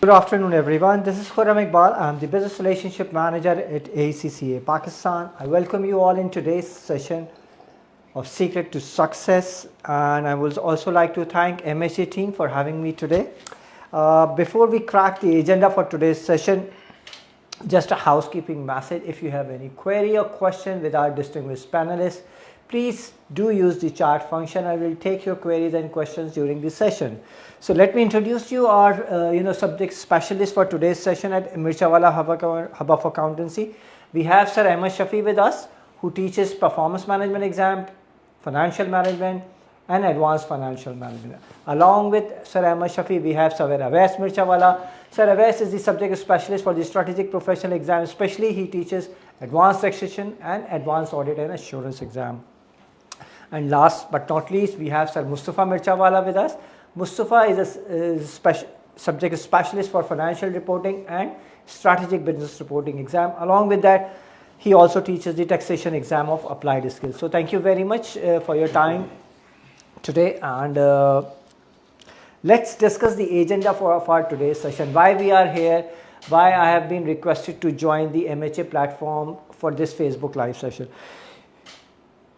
Good afternoon, everyone. This is Khurram Iqbal. I'm the Business Relationship Manager at ACCA Pakistan. I welcome you all in today's session of Secret to Success, and I would also like to thank MHA team for having me today. Before we crack the agenda for today's session, just a housekeeping message. If you have any query or question with our distinguished panelists, please do use the chat function. I will take your queries and questions during the session. So let me introduce you our subject specialist for today's session at Mirchawala Hub of Accountancy. We have Sir Ahmed Shafi with us, who teaches performance management exam, financial management, and advanced financial management. Along with Sir Ahmed Shafi, we have Sir Awais Mirchawala. Sir Awais is the subject specialist for the strategic professional exam, especially he teaches advanced taxation and advanced audit and assurance exam. And last but not least, we have Sir Mustafa Mirchawala with us. Mustafa is a subject specialist for financial reporting and strategic business reporting exam. Along with that, he also teaches the taxation exam of applied skills. So thank you very much for your time today, and let's discuss the agenda for today's session. Why we are here, why I have been requested to join the MHA platform for this Facebook live session.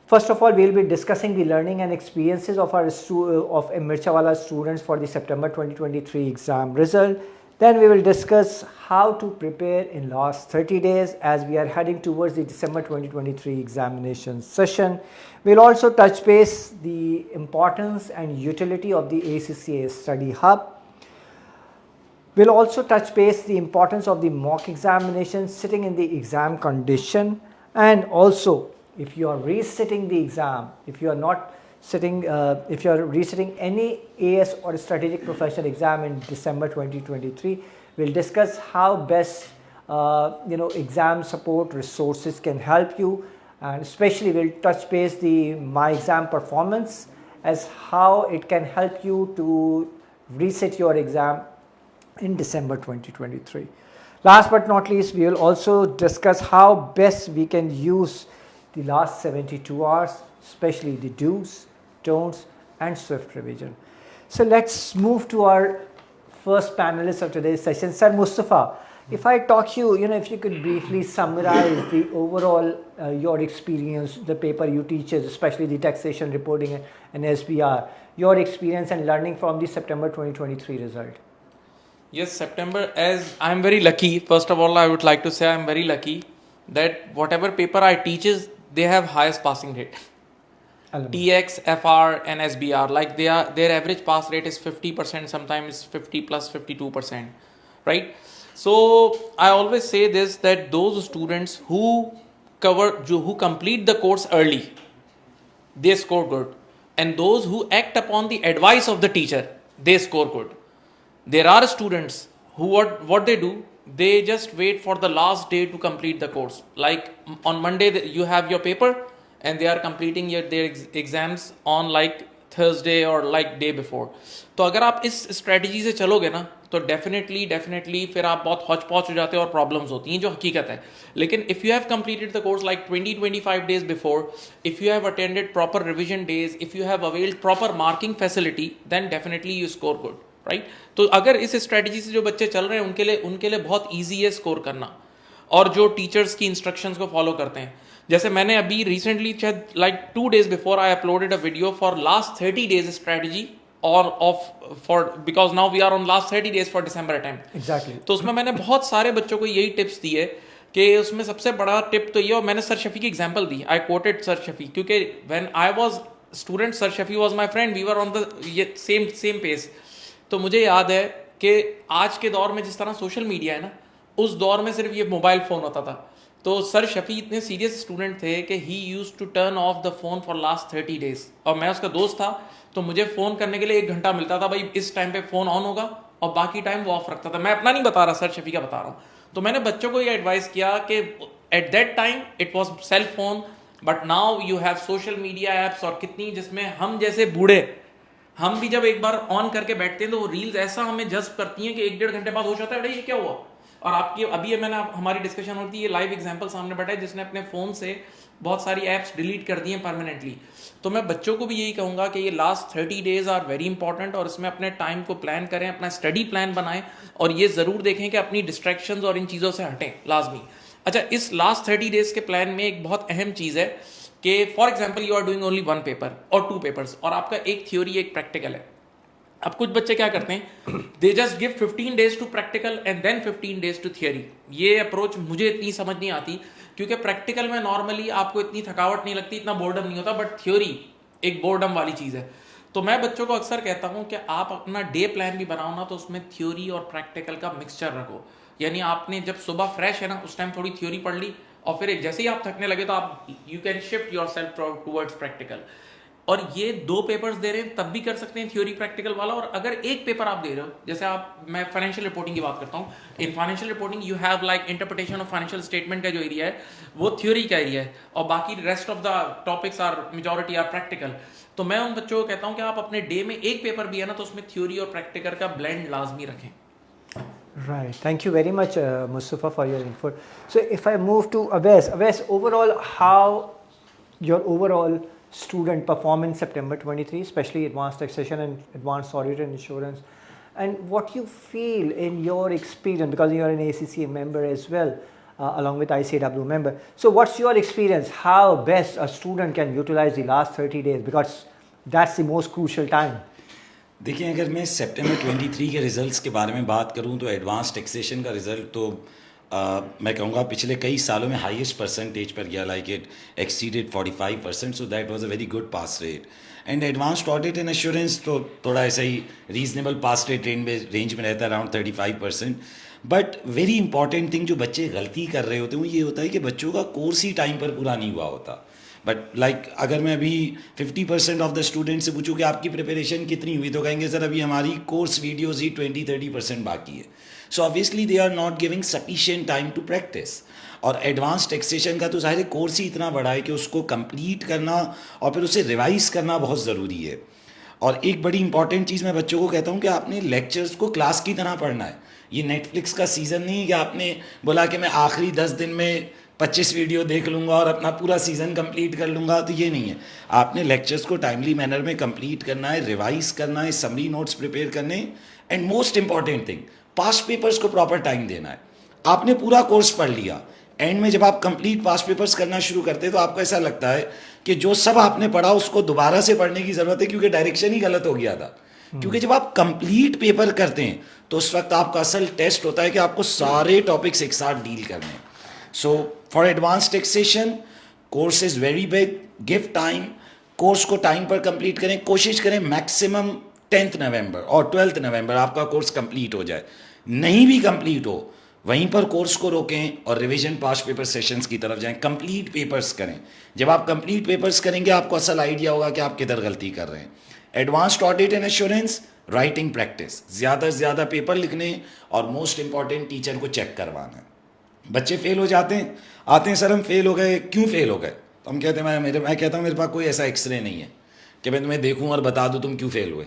First of all, we will be discussing the learning and experiences of our Mirchawala students for the September 2023 exam result. Then we will discuss how to prepare in last 30 days as we are heading towards the December 2023 examination session. We'll also touch base the importance and utility of the ACCA Study Hub. We'll also touch base the importance of the mock examination, sitting in the exam condition, and also if you are resitting the exam, if you are not sitting, if you are resitting any AS or strategic professional exam in December 2023, we'll discuss how best exam support resources can help you, and especially we'll touch base the My Exam Performance as how it can help you to reset your exam in December 2023. Last but not least, we will also discuss how best we can use the last 72 hours, especially the do's, don'ts, and swift revision. So let's move to our first panelist of today's session, Sir Mustafa. If I talk you, if you could briefly summarize the overall your experience, the paper you teach, especially the taxation reporting and SBR, your experience and learning from the September 2023 result. Yes, September, as I'm very lucky. First of all, I would like to say I'm very lucky that whatever paper I teach they have highest passing rate. TX, FR and SBR, like their average pass rate is 50%, sometimes 50 plus 52%, right? So I always say this, that those students who complete the course early, they score good, and those who act upon the advice of the teacher, they score good. There are students who what they do, they just wait for the last day to complete the course. Like on Monday you have your paper and they are completing their exams on like Thursday or like day before. तो अगर आप इस strategy से चलोगे ना तो definitely फिर आप बहुत हौच पौच हो जाते हो और प्रॉब्लम्स होती हैं, जो हकीकत है. लेकिन if you have completed the course like 20-25 days before, if you have attended proper revision days, if you have availed proper marking facility, then definitely you score good, right. तो अगर इस स्ट्रेटजी से जो बच्चे चल रहे हैं उनके लिए बहुत ईजी है स्कोर करना, और जो टीचर्स की इंस्ट्रक्शंस को फॉलो करते हैं. जैसे मैंने अभी recently like 2 days before I uploaded a video for last 30 days strategy और because now we are on last 30 days for December attempt. Exactly. तो उसमें मैंने बहुत सारे बच्चों को यही टिप्स दिए कि उसमें सबसे बड़ा टिप तो ये, और मैंने सर शफी की एग्जांपल दी. आई कोटेड सर शफी क्योंकि when I was student sir Shafi was my friend, we were on the same pace. तो मुझे याद है कि आज के दौर में जिस तरह सोशल मीडिया है ना, उस दौर में सिर्फ ये मोबाइल फ़ोन होता था. तो सर शफी इतने सीरियस स्टूडेंट थे कि he used to turn off the phone for last 30 days. और मैं उसका दोस्त था, तो मुझे फ़ोन करने के लिए 1 घंटा मिलता था. भाई इस टाइम पे फ़ोन ऑन होगा और बाकी टाइम वो ऑफ रखता था. मैं अपना नहीं बता रहा, सर शफी का बता रहा हूँ. तो मैंने बच्चों को ये एडवाइस किया कि at that time it was cell phone, but now you have social media apps, और कितनी, जिसमें हम जैसे बूढ़े, हम भी जब एक बार ऑन करके बैठते हैं तो वो रील्स ऐसा हमें जज्ब करती हैं कि 1-1.5 घंटे बाद हो जाता है, अरे ये क्या हुआ, और आपकी अभी ये मैंने हमारी डिस्कशन होती है, ये लाइव एग्जांपल सामने बैठा है जिसने अपने फ़ोन से बहुत सारी ऐप्स डिलीट कर दी हैं परमानेंटली। तो मैं बच्चों को भी यही कहूँगा कि ये last 30 days are very important, और इसमें अपने टाइम को प्लान करें, अपना स्टडी प्लान बनाएं, और ये ज़रूर देखें कि अपनी डिस्ट्रैक्शंस और इन चीज़ों से हटें लाजमी। अच्छा, इस लास्ट 30 डेज के प्लान में एक बहुत अहम चीज़ है कि for example you are doing only 1 paper और 2 पेपर्स, और आपका एक थ्योरी एक प्रैक्टिकल है। अब कुछ बच्चे क्या करते हैं, they just give 15 days to practical and then 15 days to theory. ये अप्रोच मुझे इतनी समझ नहीं आती, क्योंकि प्रैक्टिकल में नॉर्मली आपको इतनी थकावट नहीं लगती, इतना बोर्डम नहीं होता, बट थ्योरी एक बोर्डम वाली चीज़ है। तो मैं बच्चों को अक्सर कहता हूँ कि आप अपना डे प्लान भी बनाओ ना, तो उसमें थ्योरी और प्रैक्टिकल का मिक्सचर रखो। यानी आपने जब सुबह फ्रेश है ना, उस टाइम थोड़ी थ्योरी पढ़ ली, और फिर जैसे ही आप थकने लगे तो आप you can shift your self towards practical. और ये 2 पेपर्स दे रहे हैं तब भी कर सकते हैं थ्योरी प्रैक्टिकल वाला। और अगर एक पेपर आप दे रहे हो, जैसे मैं फाइनेंशियल रिपोर्टिंग की बात करता हूँ, in financial reporting you have like interpretation of financial statement का जो एरिया है वो थ्योरी का एरिया है, और बाकी rest of the topics are majority are practical. तो मैं उन बच्चों को कहता हूँ कि आप अपने डे में एक पेपर भी है ना, तो उसमें थ्योरी और प्रैक्टिकल का ब्लेंड लाजमी रखें। Right. Thank you very much, Mustafa, for your input. So, if I move to Aves, overall, how your overall student perform in September 23, especially advanced taxation and advanced audit and insurance, and what you feel in your experience, because you are an ACCA member as well, along with ICAW member. So, what's your experience? How best a student can utilize the last 30 days, because that's the most crucial time. देखिए, अगर मैं सितंबर 23 के results के बारे में बात करूं तो एडवांस टैक्सेशन का रिज़ल्ट तो मैं कहूँगा पिछले कई सालों में हाईएस्ट परसेंटेज पर गया, like it exceeded 45%, so that was a very good pass rate. And advanced audit and assurance तो थोड़ा ऐसा ही रीजनेबल पास रेट रेंज में रहता है, around 35%। But very important thing जो बच्चे गलती कर रहे होते हैं वो ये होता है कि बच्चों का कोर्स ही टाइम पर पूरा नहीं हुआ होता। बट लाइक अगर मैं अभी 50% ऑफ द स्टूडेंट से पूछूं कि आपकी प्रिपरेशन कितनी हुई, तो कहेंगे सर अभी हमारी कोर्स वीडियोस ही 20-30% बाकी है। So obviously they are not giving sufficient time to practice. और एडवांस टैक्सेशन का तो ज़ाहिर कोर्स ही इतना बड़ा है कि उसको कंप्लीट करना और फिर उसे रिवाइज करना बहुत ज़रूरी है। और एक बड़ी इंपॉर्टेंट चीज़ मैं बच्चों को कहता हूँ कि आपने लेक्चर्स को क्लास की तरह पढ़ना है। ये नेटफ्लिक्स का सीज़न नहीं है कि आपने बोला कि मैं आखिरी 10 दिन में 25 वीडियो देख लूँगा और अपना पूरा सीज़न कंप्लीट कर लूँगा, तो ये नहीं है। आपने लेक्चर्स को टाइमली मैनर में कंप्लीट करना है, रिवाइज करना है, समरी नोट्स प्रिपेयर करने, and most important thing past papers को प्रॉपर टाइम देना है। आपने पूरा कोर्स पढ़ लिया, एंड में जब आप कंप्लीट पास्ट पेपर्स करना शुरू करते हैं तो आपको ऐसा लगता है कि जो सब आपने पढ़ा उसको दोबारा से पढ़ने की ज़रूरत है, क्योंकि डायरेक्शन ही गलत हो गया था। क्योंकि जब आप कंप्लीट पेपर करते हैं तो उस वक्त आपका असल टेस्ट होता है कि आपको सारे टॉपिक्स एक साथ डील करने हैं। So for advanced taxation, course is very big. Give time. Course को टाइम पर कंप्लीट करें, कोशिश करें मैक्सिमम 10th नवंबर और 12th नवंबर आपका कोर्स कंप्लीट हो जाए। नहीं भी कंप्लीट हो, वहीं पर कोर्स को रोकें और रिवीजन पास्ट पेपर सेशंस की तरफ जाएं। कंप्लीट पेपर्स करें। जब आप कंप्लीट पेपर्स करेंगे आपको असल आइडिया होगा कि आप किधर गलती कर रहे हैं। Advanced audit and assurance, writing practice, ज़्यादा से ज़्यादा पेपर लिखने, और मोस्ट इंपॉर्टेंट टीचर को चेक करवाना है। बच्चे फेल हो जाते हैं, आते हैं सर हम फेल हो गए, क्यों फेल हो गए? तो हम कहते हैं मैं कहता हूँ मेरे पास कोई ऐसा एक्सरे नहीं है कि मैं तुम्हें देखूँ और बता दूँ तुम क्यों फेल हुए।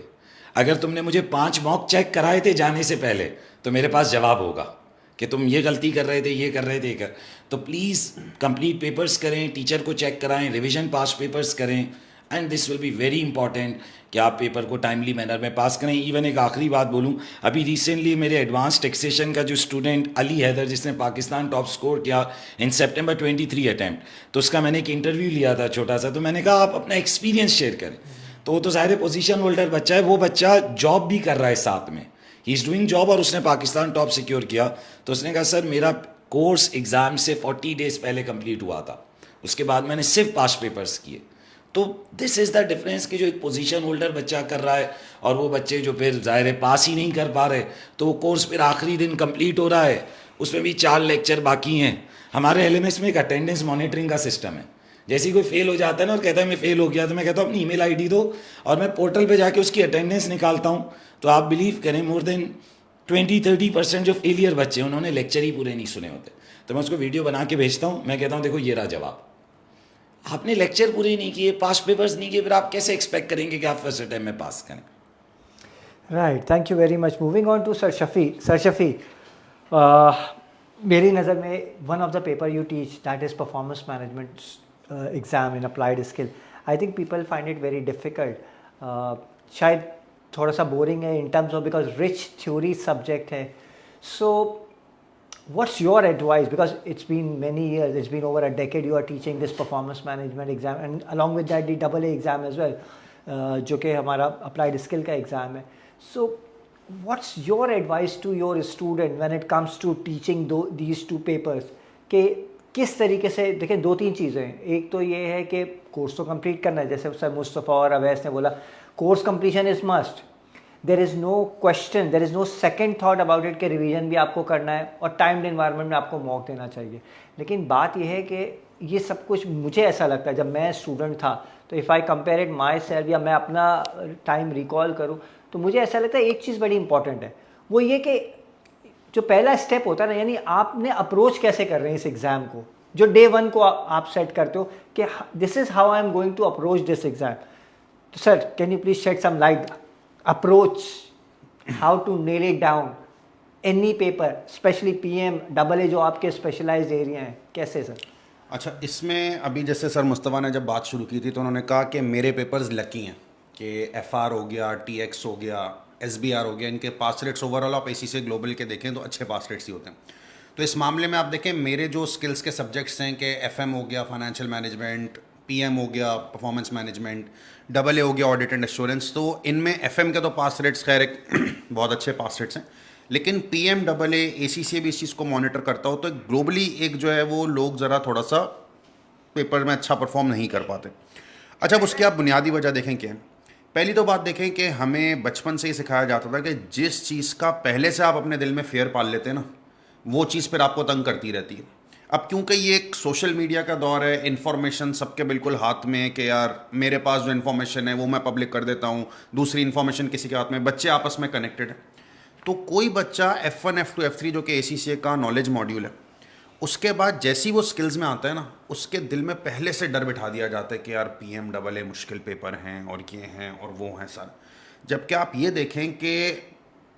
अगर तुमने मुझे 5 मॉक चेक कराए थे जाने से पहले तो मेरे पास जवाब होगा कि तुम ये गलती कर रहे थे, ये कर रहे थे। तो प्लीज़ कंप्लीट पेपर्स करें, टीचर को चेक कराएं, रिविजन पास पेपर्स करें, and this will be very important कि आप पेपर को टाइमली मैनर में पास करें। इवन एक आखिरी बात बोलूं, अभी रिसेंटली मेरे एडवांस टैक्सेशन का जो स्टूडेंट अली हैदर, जिसने पाकिस्तान टॉप स्कोर किया इन सितंबर 23 अटैम्प्ट, तो उसका मैंने एक इंटरव्यू लिया था छोटा सा। तो मैंने कहा आप अपना एक्सपीरियंस शेयर करें। तो वो तो ज़ाहिर पोजीशन होल्डर बच्चा है, वो बच्चा जॉब भी कर रहा है साथ में, ही इज़ डूइंग जॉब, और उसने पाकिस्तान टॉप सिक्योर किया। तो उसने कहा सर मेरा कोर्स एग्ज़ाम से 40 डेज़ पहले कंप्लीट हुआ था, उसके बाद मैंने सिर्फ पास पेपर्स किए। तो दिस इज़ द डिफरेंस कि जो एक पोजीशन होल्डर बच्चा कर रहा है और वो बच्चे जो फिर ज़ाहिर पास ही नहीं कर पा रहे, तो वो कोर्स फिर आखिरी दिन कंप्लीट हो रहा है, उसमें भी 4 लेक्चर बाकी हैं। हमारे LMS में एक अटेंडेंस मॉनिटरिंग का सिस्टम है। जैसे ही कोई फेल हो जाता है ना और कहता है मैं फेल हो गया, तो मैं कहता हूँ अपनी ईमेल ID दो और मैं पोर्टल पे जाके उसकी अटेंडेंस निकालता हूँ। तो आप बिलीव करें मोर देन 20-30% जो फेलियर बच्चे हैं उन्होंने लेक्चर ही पूरे नहीं सुने होते। तो मैं उसको वीडियो बना के भेजता हूँ, मैं कहता हूँ देखो ये रहा जवाब। आपने लेक्चर पूरे नहीं किए, पास पेपर्स नहीं किए, फिर आप कैसे एक्सपेक्ट करेंगे कि आप फर्स्ट अटेम्प्ट में पास करें? Right, thank you very much. Moving on to Sir Shafi. Sir Shafi, मेरी नज़र में one of the paper you teach that is performance management exam in applied skill, I think people find it very difficult, शायद थोड़ा सा boring है in terms of because rich theory subject है. सो what's your advice, because it's been many years, it's been over a decade you are teaching this performance management exam and along with that the AA exam as well, जो कि हमारा applied skill का exam है. So what's your advice to your student when it comes to teaching these two papers, कि किस तरीके से देखें. दो तीन चीज़ें हैं. एक तो ये है कि कोर्स तो कंप्लीट करना है, जैसे सर मुस्तफ़ा और अवैस ने बोला course completion is must. There is no question, there is no second thought about it कि रिवीजन भी आपको करना है और टाइम्ड इन्वायरमेंट में आपको मौका देना चाहिए. लेकिन बात यह है कि ये सब कुछ मुझे ऐसा लगता है जब मैं स्टूडेंट था, तो if I compare it my self या मैं अपना टाइम रिकॉल करूँ, तो मुझे ऐसा लगता है एक चीज़ बड़ी इंपॉर्टेंट है, वो ये कि जो पहला स्टेप होता है ना, यानी आपने अप्रोच कैसे कर रहे हैं इस एग्ज़ाम को, जो डे वन को आप सेट करते हो कि this is how I am going to approach this exam. तो sir can you please shed some light approach, how to nail it down, any paper, especially PM, AA जो आपके specialised area हैं, कैसे sir? अच्छा, इसमें अभी जैसे sir Mustafa ने जब बात शुरू की थी तो उन्होंने कहा कि मेरे पेपर्स लकी हैं कि FR हो गया, TX हो गया, SBR हो गया, इनके पास रेट्स ओवरऑल आप ACCA ग्लोबल के देखें तो अच्छे पास रेट्स ही होते हैं. तो इस मामले में आप देखें मेरे जो स्किल्स के सब्जेक्ट्स हैं कि FM हो गया फाइनेंशियल मैनेजमेंट, PM हो गया परफॉर्मेंस मैनेजमेंट, AA हो गया ऑडिट एंड एश्योरेंस, तो इनमें FM के तो पास रेट्स खैर एक बहुत अच्छे पास रेट्स हैं. लेकिन PM, AA, ACCA भी इस चीज़ को मॉनिटर करता हो तो ग्लोबली एक जो है वो लोग ज़रा थोड़ा सा पेपर में अच्छा परफॉर्म नहीं कर पाते. अच्छा, अब उसकी आप बुनियादी वजह देखें क्या है. पहली तो बात देखें कि हमें बचपन से ही सिखाया जाता था कि जिस चीज़ का पहले से आप अपने दिल में फेयर पाल लेते हैं ना, वो चीज़ फिर आपको तंग करती रहती है. अब क्योंकि ये एक सोशल मीडिया का दौर है, इन्फॉर्मेशन सबके बिल्कुल हाथ में कि यार मेरे पास जो इन्फॉर्मेशन है वो मैं पब्लिक कर देता हूँ, दूसरी इन्फॉर्मेशन किसी के हाथ में, बच्चे आपस में कनेक्टेड है. तो कोई बच्चा F1, F2, F3 जो कि ACCA का नॉलेज मॉड्यूल है, उसके बाद जैसी वो स्किल्स में आता है ना, उसके दिल में पहले से डर बिठा दिया जाता है कि यार PM, AA मुश्किल पेपर हैं और ये हैं और वो हैं सारा. जबकि आप ये देखें कि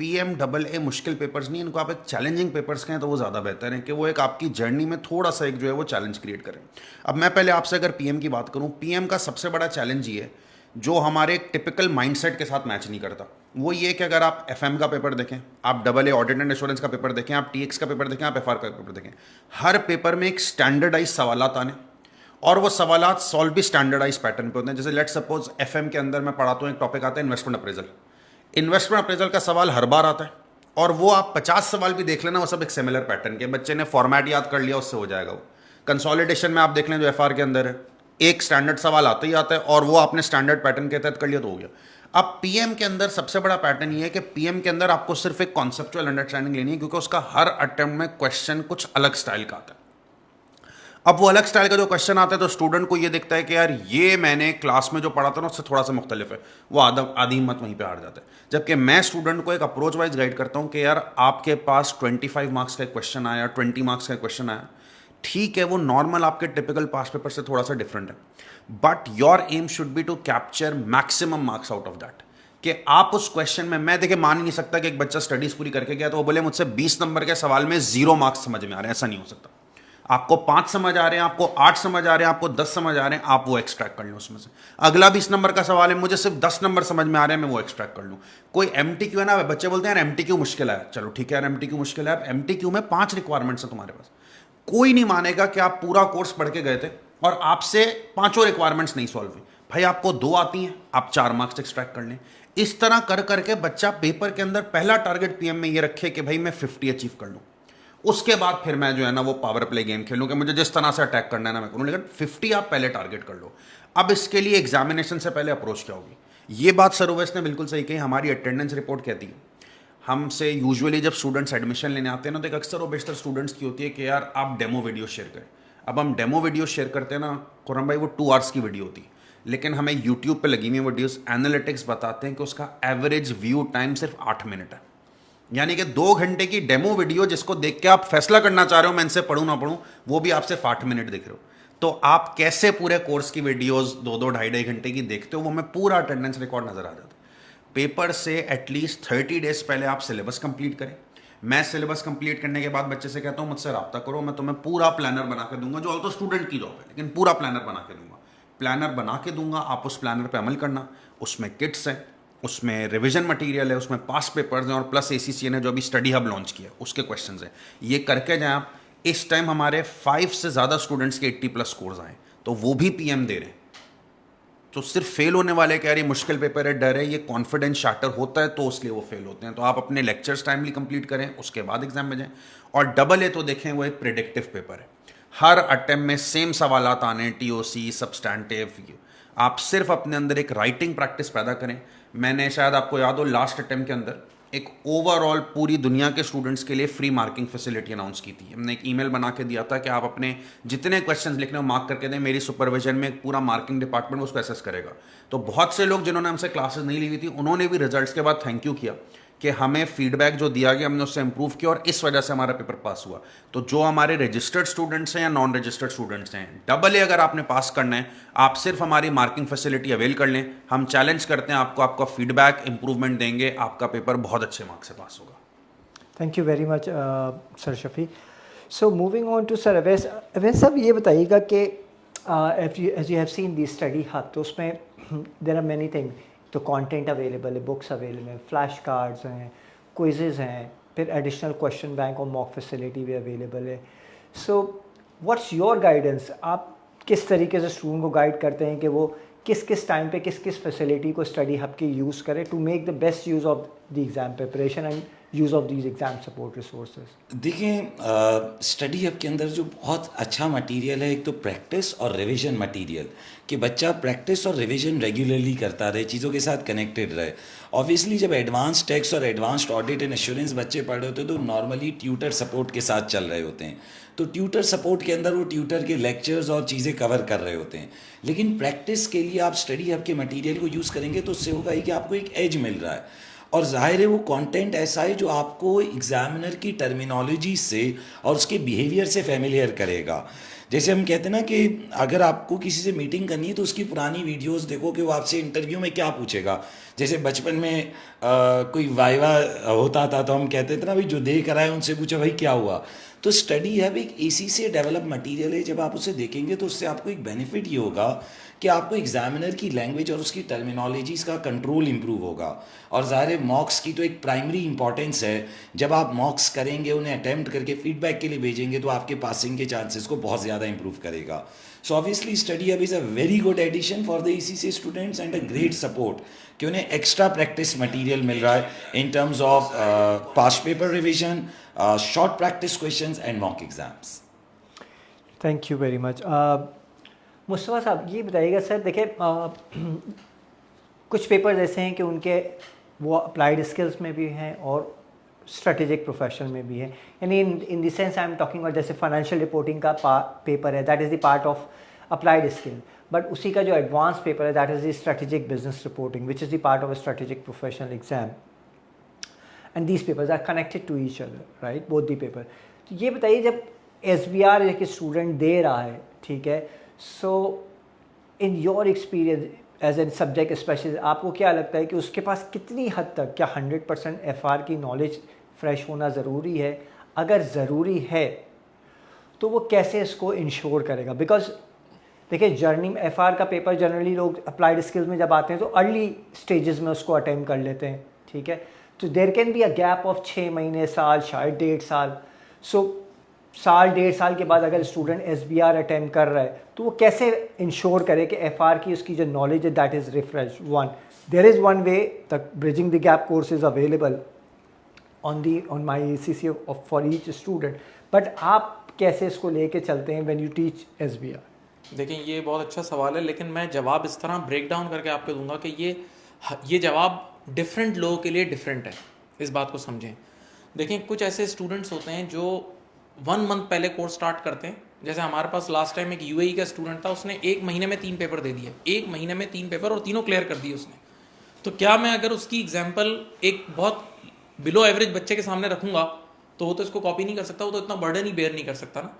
PM, AA मुश्किल पेपर्स नहीं, इनको आप एक चैलेंजिंग पेपर्स कहें तो वो ज़्यादा बेहतर है कि वो एक आपकी जर्नी में थोड़ा सा एक जो है वो चैलेंज क्रिएट करें. अब मैं पहले आपसे अगर PM की बात करूँ, PM का सबसे बड़ा चैलेंज ये है जो हमारे एक टिपिकल माइंडसेट के साथ मैच नहीं करता. वो ये कि अगर आप FM का पेपर देखें, आप AA ऑडिट एंड एश्योरेंस का पेपर देखें, आप TX का पेपर देखें, आप FR का पेपर देखें, हर पेपर में एक स्टैंडर्डाइज सवालात आने और वो सवालात सॉल्व भी स्टैंडर्डाइज पैटर्न पे होते हैं. जैसे लेट्स सपोज FM के अंदर मैं पढ़ाता हूँ, एक टॉपिक आता है इन्वेस्टमेंट अप्रेजल. इन्वेस्टमेंट अप्रेजल का सवाल हर बार आता है और वो आप 50 सवाल भी देख लेना, वो सब एक सिमिलर पैटर्न के, बच्चे ने फॉर्मेट याद कर लिया उससे हो जाएगा. वो कंसोलिडेशन में आप देख लें जो FR के अंदर है, एक स्टैंडर्ड सवाल आता ही आता है और वो आपने स्टैंडर्ड पैटर्न के तहत कर लिया तो हो गया. अब PM के अंदर सबसे बड़ा पैटर्न ये है कि PM के अंदर आपको सिर्फ एक कॉन्सेप्चुअल अंडरस्टैंडिंग लेनी है, क्योंकि उसका हर अटेम्प्ट में क्वेश्चन कुछ अलग स्टाइल का आता है. अब वो अलग स्टाइल का जो क्वेश्चन आता है तो स्टूडेंट को ये दिखता है कि यार ये मैंने क्लास में जो पढ़ा था ना उससे थोड़ा सा मुख्तलिफ है, वो आधी हिम्मत वहीं पे हार जाता है. जबकि मैं स्टूडेंट को एक अप्रोच वाइज गाइड करता हूँ कि यार आपके पास 25 मार्क्स का क्वेश्चन आया, 20 मार्क्स का क्वेश्चन आया, ठीक है वो नॉर्मल आपके टिपिकल पास पेपर से थोड़ा सा डिफरेंट है, but your aim should be to capture maximum marks out of that. कि आप उस क्वेश्चन में, मैं देखिए मान ही नहीं सकता कि एक बच्चा स्टडीज पूरी करके गया तो वो बोले मुझसे 20 नंबर के सवाल में 0 मार्क्स समझ में आ रहे हैं, ऐसा नहीं हो सकता. आपको 5 समझ आ रहे हैं, आपको 8 समझ आ रहे हैं, आपको 10 समझ आ रहे हैं, आप वो एक्सट्रैक्ट कर लो उसमें से. अगला 20 नंबर का सवाल है, मुझे सिर्फ 10 नंबर समझ में आ रहे हैं, मैं वो एक्सट्रैक्ट कर लूँ. कोई MTQ है ना, बच्चे बोलते हैं यार MTQ मुश्किल है, चलो ठीक है यार MTQ मुश्किल है. MTQ में 5 रिक्वायरमेंट्स हैं तुम्हारे पास. कोई नहीं मानेगा कि आप पूरा कोर्स पढ़ के गए थे और आपसे 5 रिक्वायरमेंट्स नहीं सॉल्व हुई. भाई आपको 2 आती हैं, आप 4 मार्क्स एक्सट्रैक्ट कर लें. इस तरह कर करके बच्चा पेपर के अंदर पहला टारगेट PM में ये रखे कि भाई मैं 50 अचीव कर लूँ. उसके बाद फिर मैं जो है ना वो पावर प्ले गेम खेलूँ कि मुझे जिस तरह से अटैक करना है ना मैं करूँ, लेकिन 50 आप पहले टारगेट कर लो. अब इसके लिए एग्जामिनेशन से पहले अप्रोच क्या होगी? ये बात सर ओवैस ने बिल्कुल सही कही. हमारी अटेंडेंस रिपोर्ट कहती है, हमसे यूजुअली जब स्टूडेंट्स एडमिशन लेने आते हैं ना तो एक अक्सर और बेशतर स्टूडेंट्स की होती है कि यार आप डेमो वीडियो शेयर करें. अब हम डेमो वीडियो शेयर करते हैं ना खुर्रम भाई, वो 2 आवर्स की वीडियो होती है, लेकिन हमें यूट्यूब पे लगी हुई वीडियोस एनालिटिक्स बताते हैं कि उसका एवरेज व्यू टाइम सिर्फ 8 मिनट है. यानी कि 2 घंटे की डेमो वीडियो जिसको देख के आप फैसला करना चाह रहे हो मैं इनसे पढ़ूं ना पढ़ूं, वो भी आप सिर्फ 8 मिनट देख रहे हो. तो आप कैसे पूरे कोर्स की वीडियोस 2-2, 2.5 घंटे की देखते हो, वो हमें पूरा अटेंडेंस रिकॉर्ड नजर आ जाता है. पेपर से एटलीस्ट 30 डेज पहले आप सिलेबस कंप्लीट करें. मैं सिलेबस कंप्लीट करने के बाद बच्चे से कहता हूँ मुझसे रब्ता करो, मैं तुम्हें पूरा प्लानर बना के दूंगा, जो ऑल्सो स्टूडेंट की जॉब है, लेकिन पूरा प्लानर बना के दूंगा। प्लानर बना के दूंगा, आप उस प्लानर पे अमल करना। उसमें किट्स हैं, उसमें रिवीजन मटेरियल है, उसमें पास पेपर्स हैं, और प्लस ACCA ने जो अभी स्टडी हब लॉन्च किया उसके क्वेश्चंस हैं। ये करके जाएं आप। इस टाइम हमारे 5 से ज़्यादा स्टूडेंट्स के 80+ स्कोर्स आए, तो वो भी PM दे रहे हैं। तो सिर्फ फेल होने वाले कह रही मुश्किल पेपर है, डर है, ये कॉन्फिडेंस शाटर होता है तो उसलिए वो फेल होते हैं। तो आप अपने लेक्चर्स टाइमली कंप्लीट करें, उसके बाद एग्जाम में जाएं। और AA तो देखें, वो एक प्रिडिक्टिव पेपर है, हर अटेम्प्ट में सेम सवालात आने, TOC, सब्सटैंटिव। आप सिर्फ अपने अंदर एक राइटिंग प्रैक्टिस पैदा करें। मैंने, शायद आपको याद हो, लास्ट अटेम्प्ट के अंदर एक ओवरऑल पूरी दुनिया के स्टूडेंट्स के लिए फ्री मार्किंग फैसिलिटी अनाउंस की थी। हमने एक ईमेल बना के दिया था कि आप अपने जितने क्वेश्चंस लिखने हो मार्क करके दें, मेरी सुपरविजन में एक पूरा मार्किंग डिपार्टमेंट उसको एसेस करेगा। तो बहुत से लोग जिन्होंने हमसे क्लासेस नहीं ली हुई थी, उन्होंने भी रिजल्ट्स के बाद थैंक यू किया कि हमें फीडबैक जो दिया गया हमने उससे इंप्रूव किया, और इस वजह से हमारा पेपर पास हुआ। तो जो हमारे रजिस्टर्ड स्टूडेंट्स हैं या नॉन रजिस्टर्ड स्टूडेंट्स हैं, AA अगर आपने पास करना है, आप सिर्फ हमारी मार्किंग फैसिलिटी अवेल कर लें। हम चैलेंज करते हैं आपको, आपका फीडबैक इंप्रूवमेंट देंगे, आपका पेपर बहुत अच्छे मार्क्स से पास होगा। Thank you very much sir Shafi. So moving on to sir Awais. Awais साहब, ये बताइएगा कि as you have seen the study hub, तो उसमें देयर आर मैनी थिंग। तो कंटेंट अवेलेबल है, बुक्स अवेलेबल हैं, फ्लैश कार्ड्स हैं, क्विजेज़ हैं, फिर एडिशनल क्वेश्चन बैंक और मॉक फैसिलिटी भी अवेलेबल है। So what's your guidance? आप किस तरीके से स्टूडेंट को गाइड करते हैं कि वो किस किस टाइम पे किस किस फैसिलिटी को स्टडी हब की यूज़ करें to make the best use of the exam preparation and use of these exam support resources? देखिए, स्टडी हब के अंदर जो बहुत अच्छा मटेरियल है, एक तो प्रैक्टिस और रिवीजन मटेरियल, कि बच्चा प्रैक्टिस और रिवीजन रेगुलरली करता रहे, चीज़ों के साथ कनेक्टेड रहे। ऑब्वियसली जब एडवांस टैक्स और एडवांस्ड ऑडिट एंड एश्योरेंस बच्चे पढ़ रहे होते हैं तो नॉर्मली ट्यूटर सपोर्ट के साथ चल रहे होते हैं। तो ट्यूटर सपोर्ट के अंदर वो ट्यूटर के लेक्चर्स और चीज़ें कवर कर रहे होते हैं। लेकिन प्रैक्टिस के लिए आप स्टडी हब के मटेरियल को यूज़ करेंगे तो उससे होगा ही कि आपको एक एज मिल रहा है, और जाहिर है वो कंटेंट ऐसा है जो आपको एग्जामिनर की टर्मिनोलॉजी से और उसके बिहेवियर से फेमिलियर करेगा। जैसे हम कहते हैं ना कि अगर आपको किसी से मीटिंग करनी है तो उसकी पुरानी वीडियोस देखो कि वो आपसे इंटरव्यू में क्या पूछेगा। जैसे बचपन में कोई वाइवा होता था तो हम कहते थे ना, भाई जो देख रहा है उनसे पूछो भाई क्या हुआ। तो स्टडी हब एक AC से डेवलप मटेरियल है, जब आप उसे देखेंगे तो उससे आपको एक बेनिफिट ये होगा कि आपको एग्जामिनर की लैंग्वेज और उसकी टर्मिनोलॉजीज़ का कंट्रोल इंप्रूव होगा। और ज़ाहिर है मॉक्स की तो एक प्राइमरी इंपॉर्टेंस है। जब आप मॉक्स करेंगे, उन्हें अटैम्प्ट करके फीडबैक के लिए भेजेंगे तो आपके पासिंग के चांसेस को बहुत ज़्यादा इंप्रूव करेगा। So obviously study hub is a very good addition for the ECC students and a great support कि उन्हें एक्स्ट्रा प्रैक्टिस मटीरियल मिल रहा है in terms of past paper revision, short practice questions and mock exams. Thank you very much. Mustafa साहब, ये बताइएगा sir, देखिए कुछ पेपर्स ऐसे हैं कि उनके वो अप्लाइड स्किल्स में भी हैं और स्ट्रेटेजिक प्रोफेशन में भी है। यानी in the sense I am talking about, जैसे फाइनेंशियल रिपोर्टिंग का पेपर है, that is the part of applied skill, but उसी का जो एडवांस पेपर है that is the strategic business reporting which is the part of a strategic professional exam, and these papers are connected to each other, right, both the paper. तो ये बताइए, जब SBR एक student they रहा है, ठीक है, so in your experience as an subject specialist, आपको क्या लगता है कि उसके पास कितनी हद तक, क्या 100% FR की नॉलेज फ्रेश होना ज़रूरी है? अगर ज़रूरी है तो वो कैसे इसको इंश्योर करेगा? बिकॉज देखिए, जर्नी में FR का पेपर जनरली लोग अप्लाइड स्किल्स में जब आते हैं तो अर्ली स्टेजेस में उसको अटेम्प्ट कर लेते हैं, ठीक है। तो there can be a gap of 6 महीने, साल, शायद 1.5 साल। सो साल 1.5 साल के बाद अगर स्टूडेंट SBR अटेम्प्ट कर रहा है तो वो कैसे इंश्योर करे कि FR की उसकी जो नॉलेज है that is refresh? One, there is one way, the bridging the gap course is available on my ACC for each student, but आप कैसे इसको लेके चलते हैं when you teach SBR? देखिए, ये बहुत अच्छा सवाल है, लेकिन मैं जवाब इस तरह ब्रेक डाउन करके आपको दूंगा कि ये जवाब डिफरेंट लोगों के लिए डिफरेंट है। इस बात को समझें। देखिए, कुछ ऐसे स्टूडेंट्स होते हैं जो 1 मंथ पहले कोर्स स्टार्ट करते हैं। जैसे हमारे पास लास्ट टाइम एक UAE का स्टूडेंट था, उसने 1 महीने में 3 पेपर दे दिए, 1 महीने में 3 पेपर, और तीनों क्लियर कर दिए उसने। तो क्या मैं अगर उसकी एग्जाम्पल एक बहुत बिलो एवरेज बच्चे के सामने रखूंगा तो वो तो इसको कॉपी नहीं कर सकता, वो तो इतना बर्डन ही बेयर नहीं कर सकता ना।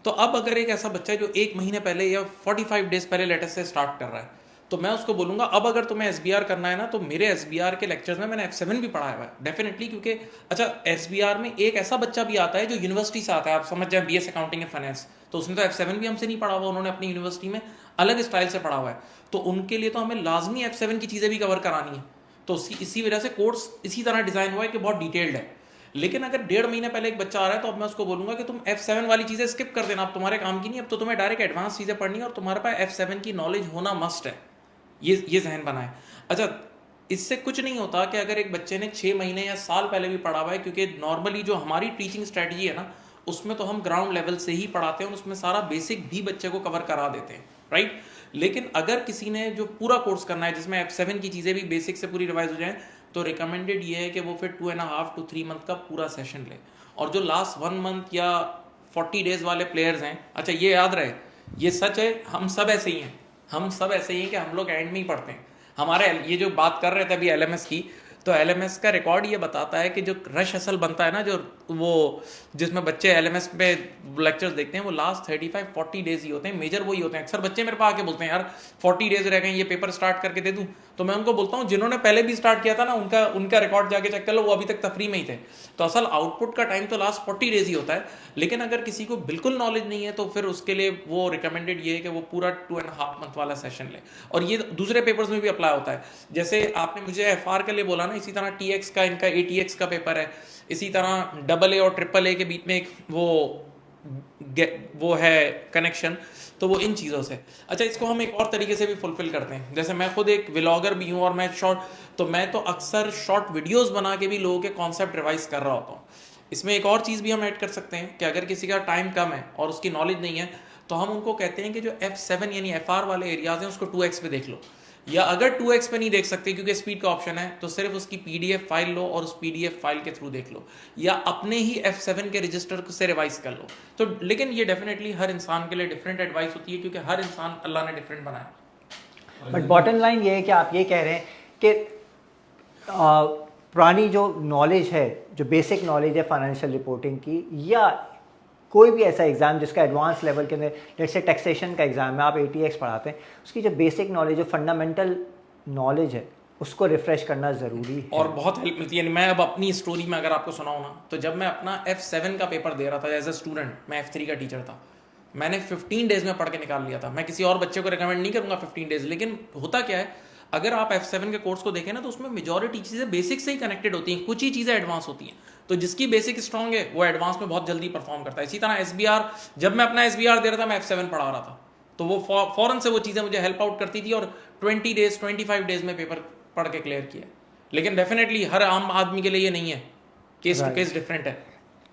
तो अब अगर एक ऐसा बच्चा है जो 1 महीने पहले या 45 डेज पहले लेटेस्ट से स्टार्ट कर रहा है, तो तो मैं उसको बोलूंगा अब अगर तुम्हें SBR करना है ना तो मेरे SBR के लेक्चर्स में मैंने F7 भी पढ़ाया हुआ है डेफिनेटली, क्योंकि अच्छा SBR में एक ऐसा बच्चा भी आता है जो यूनिवर्सिटी से आता है, आप समझ जाए BS अकाउंटिंग एंड फाइनेंस, तो उसने तो F7 भी हमसे नहीं पढ़ा हुआ, उन्होंने अपनी यूनिवर्सिटी में अलग स्टाइल से पढ़ा हुआ है, तो उनके लिए तो हमें लाजमी F7 की चीज़ें भी कवर करानी है। तो इसी वजह से कोर्स इसी तरह डिज़ाइन हुआ है कि बहुत डिटेल्ड है। लेकिन अगर 1.5 महीने पहले एक बच्चा आ रहा है तो अब मैं उसको बोलूंगा कि तुम F7 वाली चीज़ें स्किप कर देना, अब तुम्हारे काम की नहीं, अब तो तुम्हें डायरेक्ट एडवांस चीज़ें पढ़नी है और तुम्हारे पास F7 की नॉलेज होना मस्ट है। ये जहन बनाए। अच्छा, इससे कुछ नहीं होता कि अगर एक बच्चे ने 6 महीने या साल पहले भी पढ़ा हुआ है, क्योंकि नॉर्मली जो हमारी टीचिंग स्ट्रेटजी है ना उसमें तो हम ग्राउंड लेवल से ही पढ़ाते हैं और उसमें सारा बेसिक भी बच्चे को कवर करा देते हैं, राइट। लेकिन अगर किसी ने जो पूरा कोर्स करना है जिसमें F7 की चीज़ें भी बेसिक से पूरी रिवाइज हो जाए, तो रिकमेंडेड ये है कि वो फिर 2.5 to 3 मंथ का पूरा सेशन ले। और जो लास्ट 1 मंथ या 40 डेज वाले प्लेयर्स हैं, अच्छा ये याद रहे, ये सच है, हम सब ऐसे ही हैं, हम सब ऐसे ही हैं कि हम लोग एंड में ही पढ़ते हैं। हमारे ये जो बात कर रहे थे अभी LMS की, तो LMS का रिकॉर्ड ये बताता है कि जो रश असल बनता है ना, जो वो जिसमें बच्चे LMS पे लेक्चर्स देखते हैं, वो लास्ट 35-40 डेज ही होते हैं, मेजर वही होते हैं। अक्सर बच्चे मेरे पास आके बोलते हैं यार 40 डेज रह गए, ये पेपर स्टार्ट करके दे दूं, तो मैं उनको बोलता हूँ जिन्होंने पहले भी स्टार्ट किया था ना उनका रिकॉर्ड जाके चेक कर लो, वो अभी तक तफरी में ही थे। तो असल आउटपुट का टाइम तो लास्ट 40 डेज ही होता है। लेकिन अगर किसी को बिल्कुल नॉलेज नहीं है तो फिर उसके लिए वो रिकमेंडेड ये है कि वो पूरा 2.5 मंथ वाला सेशन ले। और ये दूसरे पेपर्स में भी अप्लाई होता है, जैसे आपने मुझे FR के लिए बोला ना, इसी तरह TX का, इनका ATX का पेपर है, इसी तरह AA और AAA के बीच में एक वो है कनेक्शन, तो वो इन चीज़ों से। अच्छा, इसको हम एक और तरीके से भी फुलफिल करते हैं, जैसे मैं खुद एक व्लॉगर भी हूँ और मैं मैं तो अक्सर शॉर्ट वीडियोस बना के भी लोगों के कॉन्सेप्ट रिवाइज कर रहा होता हूँ। इसमें एक और चीज़ भी हम ऐड कर सकते हैं कि अगर किसी का टाइम कम है और उसकी नॉलेज नहीं है, तो हम उनको कहते हैं कि जो F7 यानी FR वाले एरियाज हैं उसको 2x पे देख लो, या अगर 2x पे नहीं देख सकते क्योंकि स्पीड का ऑप्शन है, तो सिर्फ उसकी PDF फाइल लो और उस PDF फाइल के थ्रू देख लो, या अपने ही F7 के रजिस्टर से रिवाइज कर लो। तो लेकिन ये डेफिनेटली हर इंसान के लिए डिफरेंट एडवाइस होती है, क्योंकि हर इंसान अल्लाह ने डिफरेंट बनाया। बट बॉटम लाइन ये है कि आप ये कह रहे हैं कि पुरानी जो नॉलेज है, जो बेसिक नॉलेज है फाइनेंशियल रिपोर्टिंग की, या कोई भी ऐसा एग्ज़ाम जिसका एडवांस लेवल के अंदर, जैसे टैक्सेशन का एग्ज़ाम है, आप ATX पढ़ाते हैं, उसकी जो बेसिक नॉलेज, जो फंडामेंटल नॉलेज है, उसको रिफ़्रेश करना ज़रूरी है और बहुत हेल्प मिलती है। मैं अब अपनी स्टोरी में अगर आपको सुनाऊँ ना, तो जब मैं अपना F7 का पेपर दे रहा था एज अ स्टूडेंट, मैं F3 का टीचर था, मैंने 15 डेज में पढ़ के निकाल लिया था। मैं किसी और बच्चे को रिकमेंड नहीं करूँगा 15 डेज, लेकिन होता क्या है, अगर आप F7 के कोर्स को देखें ना, तो उसमें मेजॉरिटी चीज़ें बेसिक से ही कनेक्टेड होती हैं, कुछ ही चीज़ें एडवांस होती हैं। तो जिसकी बेसिक स्ट्रॉन्ग है वो एडवांस में बहुत जल्दी परफॉर्म करता है। इसी तरह SBR, जब मैं अपना SBR दे रहा था, मैं F7 पढ़ा रहा था, तो वो फौरन से वो चीज़ें मुझे हेल्प आउट करती थी और 20 डेज 25 डेज में पेपर पढ़ के क्लियर किया। लेकिन डेफिनेटली हर आम आदमी के लिए ये नहीं है, केस टू केस डिफरेंट है।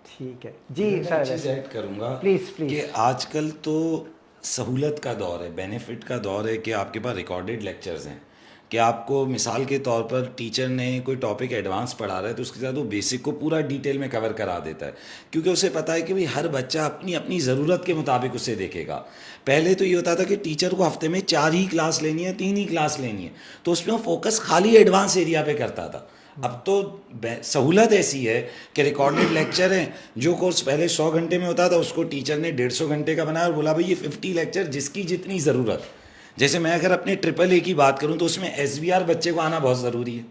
ठीक है जी सर, चीज़ ऐड करूँगा प्लीज़ कि आजकल तो सहूलत का दौर है, बेनिफिट का दौर है कि आपके पास रिकॉर्डेड लेक्चर्स हैं, कि आपको मिसाल के तौर पर टीचर ने कोई टॉपिक एडवांस पढ़ा रहा है तो उसके साथ वो बेसिक को पूरा डिटेल में कवर करा देता है, क्योंकि उसे पता है कि भाई हर बच्चा अपनी अपनी ज़रूरत के मुताबिक उसे देखेगा। पहले तो ये होता था कि टीचर को हफ्ते में 4 ही क्लास लेनी है, 3 ही क्लास लेनी है, तो उसमें वो फोकस खाली एडवांस एरिया पे करता था। अब तो सहूलत ऐसी है कि रिकॉर्डेड लेक्चर हैं, जो कोर्स पहले 100 घंटे में होता था उसको टीचर ने 150 घंटे का बनाया और बोला भाई ये 50 लेक्चर जिसकी जितनी ज़रूरत। जैसे मैं अगर अपने AAA की बात करूं तो उसमें SBR बच्चे को आना बहुत ज़रूरी है,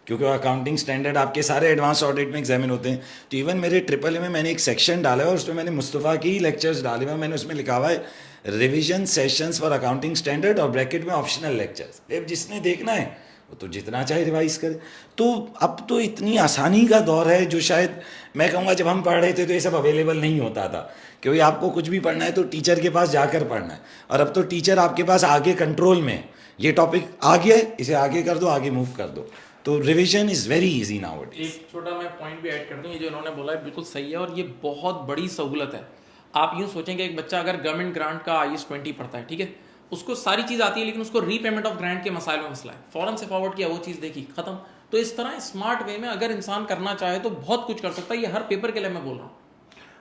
क्योंकि अकाउंटिंग स्टैंडर्ड आपके सारे एडवांस ऑडिट में एग्जामिन होते हैं। तो इवन मेरे AAA में मैंने एक सेक्शन डाला है और उसमें मैंने मुस्तफ़ा की ही लेक्चर्स डाले हुए, मैंने उसमें लिखा हुआ है revision sessions for accounting standard और ब्रैकेट में ऑप्शनल लेक्चर्स। अब जिसने देखना है वो तो जितना चाहे रिवाइज करे। तो अब तो इतनी आसानी का दौर है जो शायद मैं कहूँगा जब हम पढ़ रहे थे तो ये सब अवेलेबल नहीं होता था, क्योंकि आपको कुछ भी पढ़ना है तो टीचर के पास जाकर पढ़ना है, और अब तो टीचर आपके पास आगे कंट्रोल में, ये टॉपिक आ गया है इसे आगे कर दो, आगे मूव कर दो। तो revision is very easy now. एक छोटा मैं पॉइंट भी ऐड कर दूँ, ये जो इन्होंने बोला है बिल्कुल सही है और ये बहुत बड़ी सहूलत है। आप यूँ सोचेंगे एक बच्चा अगर गवर्नमेंट ग्रांट का IAS 20 पढ़ता है, ठीक है, उसको सारी चीज़ आती है, लेकिन उसको रीपेमेंट ऑफ ग्रांट के मसाइल में मसला है, फ़ौरन से फॉरवर्ड किया, वो चीज़ देखी, ख़त्म। तो इस तरह स्मार्ट वे में अगर इंसान करना चाहे तो बहुत कुछ कर सकता है। ये हर पेपर के लिए मैं बोल रहा हूँ।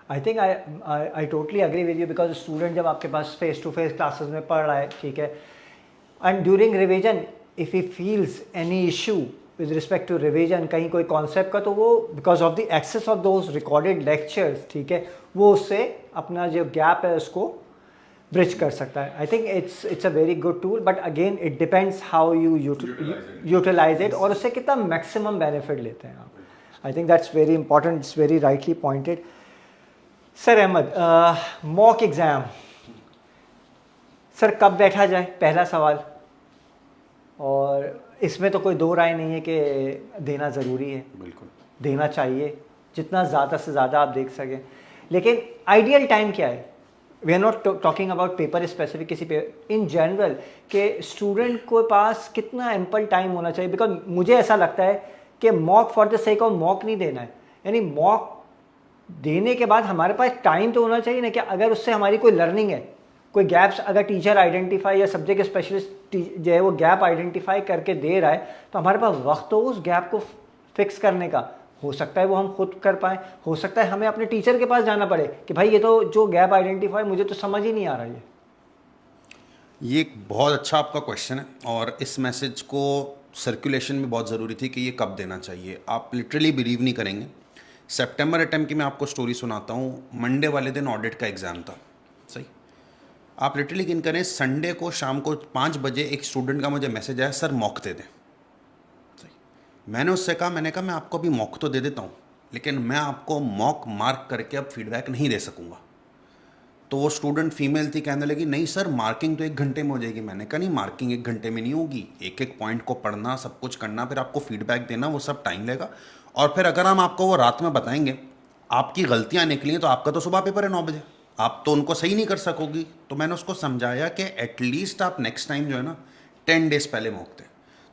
I think I totally agree with you, because student जब आपके पास फेस टू फेस क्लासेस में पढ़ रहा है, ठीक है, and during revision if he feels any issue with respect to revision, कहीं कोई कॉन्सेप्ट का, तो वो because of the access of those recorded lectures, ठीक है, वो उससे अपना जो गैप है उसको ब्रिज कर सकता है. I think it's a very good tool, but again it depends how you utilise it और उससे कितना मैक्सिमम बेनिफिट लेते हैं आप. I think that's very important, it's very rightly pointed. Sir Ahmed, mock exam sir कब बैठा जाए, पहला सवाल. और इसमें तो कोई दो राय नहीं है कि देना ज़रूरी है, बिल्कुल देना चाहिए जितना ज़्यादा से ज़्यादा आप देख सकें. लेकिन आइडियल टाइम क्या है? We are not talking about paper specific, किसी पे इन जनरल के स्टूडेंट के पास कितना एम्पल टाइम होना चाहिए. बिकॉज मुझे ऐसा लगता है कि mock for the sake of mock नहीं देना है. यानी मॉक देने के बाद हमारे पास टाइम तो होना चाहिए ना, कि अगर उससे हमारी कोई लर्निंग है, कोई गैप्स अगर टीचर आइडेंटिफाई या सब्जेक्ट स्पेशलिस्ट जो है वो गैप आइडेंटिफाई करके दे रहा है, तो हमारे पास वक्त हो उस गैप को फिक्स करने का. हो सकता है वो हम खुद कर पाएँ, हो सकता है हमें अपने टीचर के पास जाना पड़े कि भाई ये तो जो गैप आइडेंटिफाई मुझे तो समझ ही नहीं आ रहा. ये एक बहुत अच्छा आपका क्वेश्चन है और इस मैसेज को सर्कुलेशन में बहुत ज़रूरी थी कि ये कब देना चाहिए. आप लिटरली बिलीव नहीं करेंगे, सितंबर अटेम्प्ट की मैं आपको स्टोरी सुनाता हूँ. मंडे वाले दिन ऑडिट का एग्ज़ाम था, सही. आप लिटरली गिन करें, संडे को शाम को 5 बजे एक स्टूडेंट का मुझे मैसेज आया, सर मॉक दे दें. सही. मैंने उससे कहा, मैं आपको अभी मॉक तो दे देता हूँ, लेकिन मैं आपको मॉक मार्क करके अब फीडबैक नहीं दे सकूँगा. तो वो स्टूडेंट फीमेल थी, कहने लगी नहीं सर मार्किंग तो 1 घंटे में हो जाएगी. मैंने कहा नहीं, मार्किंग 1 घंटे में नहीं होगी. एक एक पॉइंट को पढ़ना, सब कुछ करना, फिर आपको फीडबैक देना, वो सब टाइम लेगा. और फिर अगर हम आपको वो रात में बताएंगे, आपकी गलतियां निकली तो आपका तो सुबह पेपर है 9 बजे, आप तो उनको सही नहीं कर सकोगी. तो मैंने उसको समझाया कि एटलीस्ट आप नेक्स्ट टाइम जो है ना 10 डेज पहले मॉक दें.